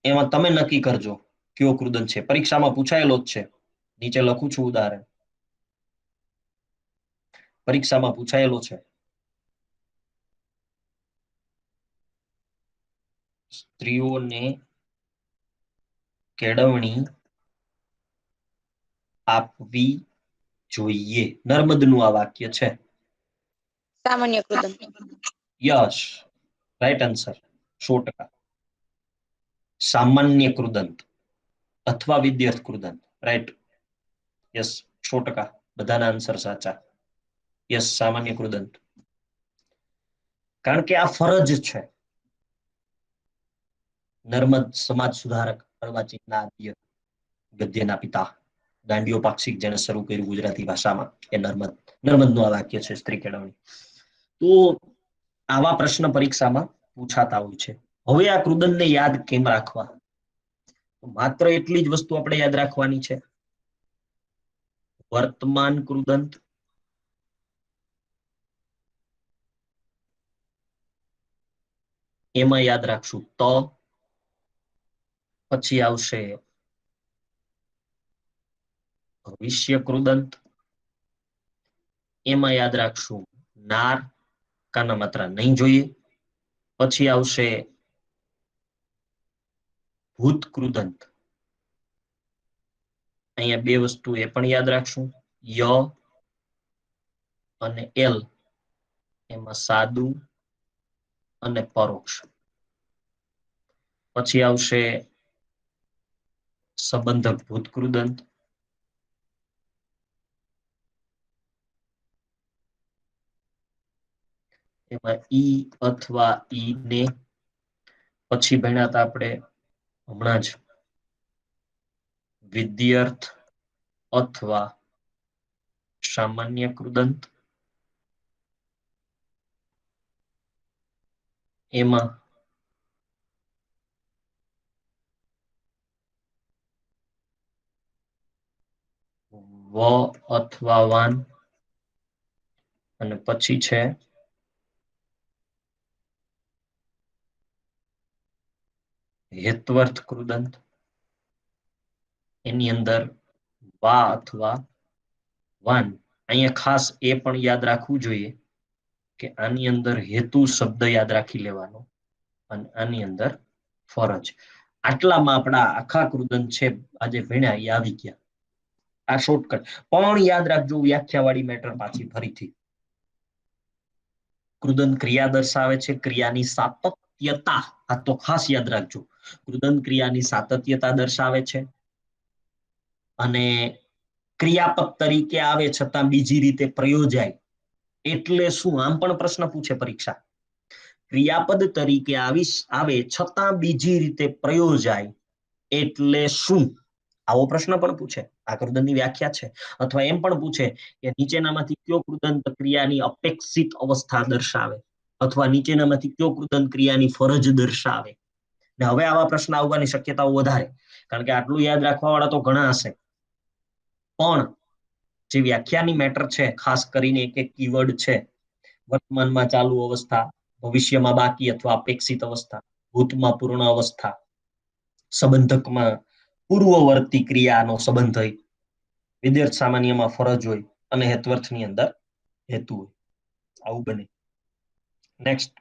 એમાં તમે નક્કી કરજો કયો કૃદંત છે. પરીક્ષામાં પૂછાયેલો જ છે. નીચે લખું છું ઉદાહરણ, પરીક્ષામાં પૂછાયેલો છે. સ્ત્રીઓને કેળવણી આપવી જોઈએ. નર્મદનું આ વાક્ય છે. સામાન્ય કૃદંત. Yes, right answer, 100%. સામાન્ય કૃદંત અથવા વિદ્યાર્થ કૃદંત, રાઈટ. યસ, 100%. બધાના આન્સર સાચા. યસ, સામાન્ય કૃદંત. કારણ કે આ ફરજ છે. નર્મદ સમાજ સુધારક અર્વાચીનના આદ્ય ગદ્યના પિતા, દાંડીયો પાક્ષિક જેને શરૂ કર્યું ગુજરાતી ભાષામાં, એ નર્મદનું આ વાક્ય છે, સ્ત્રી કેળવણી. તો આવા પ્રશ્ન પરીક્ષામાં પૂછાતા હોય છે. હવે આ કૃદંતને યાદ કેમ રાખવા? માત્ર એટલી જ વસ્તુ આપણે યાદ રાખવાની છે. વર્તમાન કૃદંત, એમાં યાદ રાખશું તો, પછી આવશે ભવિષ્ય કૃદંત, એમાં યાદ રાખશું નાર, કાના માત્રા નહીં જોઈએ. પછી આવશે ભૂત કૃદંત. અહીંયા બે વસ્તુ એ પણ યાદ રાખશું, ય અને એલ, એમાં સાદું અને પરોક્ષ. પછી આવશે સંબંધક ભૂત કૃદંત, એમાં ઈ અથવા ઈ ને. પછી ભણ્યા હતા આપણે હમણાં જ વિદ્યાર્થ અથવા સામાન્ય કૃદંત, એમાં વ અથવા વાન, અને પછી છે હેત્વર્થ કૃદંત, એની અંદર વા અથવા વાન. અહીંયા ખાસ એ પણ યાદ રાખવું જોઈએ કે આની અંદર હેતુ શબ્દ યાદ રાખી લેવાનો અને આની અંદર ફરજ. આટલામાં આપણા આખા કૃદંત છે આજે ભણ્યા એ આવી ગયા. આ શોર્ટકટ પણ યાદ રાખજો, વ્યાખ્યાવાળી મેટર પાછી ફરીથી. કૃદંત ક્રિયા દર્શાવે છે, ક્રિયાની સાતત્યતા, આ તો ખાસ યાદ રાખજો. કૃદંત ક્રિયાની સાતત્યતા દર્શાવે છે અને ક્રિયાપદ તરીકે આવે છતાં બીજી રીતે પ્રયોજાય એટલે શું? આમ પણ પ્રશ્ન પૂછે પરીક્ષા. ક્રિયાપદ તરીકે આવે છતાં બીજી રીતે પ્રયોજાય એટલે શું? આવો પ્રશ્ન પણ પૂછે. આ કૃદંતની વ્યાખ્યા છે. અથવા એમ પણ પૂછે કે નીચેનામાંથી કયો કૃદંત ક્રિયાની અપેક્ષિત અવસ્થા દર્શાવે, અથવા નીચેનામાંથી કયો કૃદંત ક્રિયાની ફરજ દર્શાવે. ને હવે આવા પ્રશ્ન આવવાની શક્યતાઓ વધારે, કારણ કે આટલું યાદ રાખવા વાળા તો ઘણા હશે, પણ જે વ્યાખ્યાની મેટર છે, ખાસ કરીને એક કીવર્ડ છે, વર્તમાનમાં ચાલુ અવસ્થા, ભવિષ્યમાં બાકી અથવા અપેક્ષિત અવસ્થા, ભૂતમાં પૂર્ણ અવસ્થા, સંબંધકમાં પૂર્વવર્તી ક્રિયાનો સંબંધ હોય, વિદ્યાર્થ સામાન્યમાં ફરજ હોય અને હેત્વર્થની અંદર હેતુ હોય. આવું બને. નેક્સ્ટ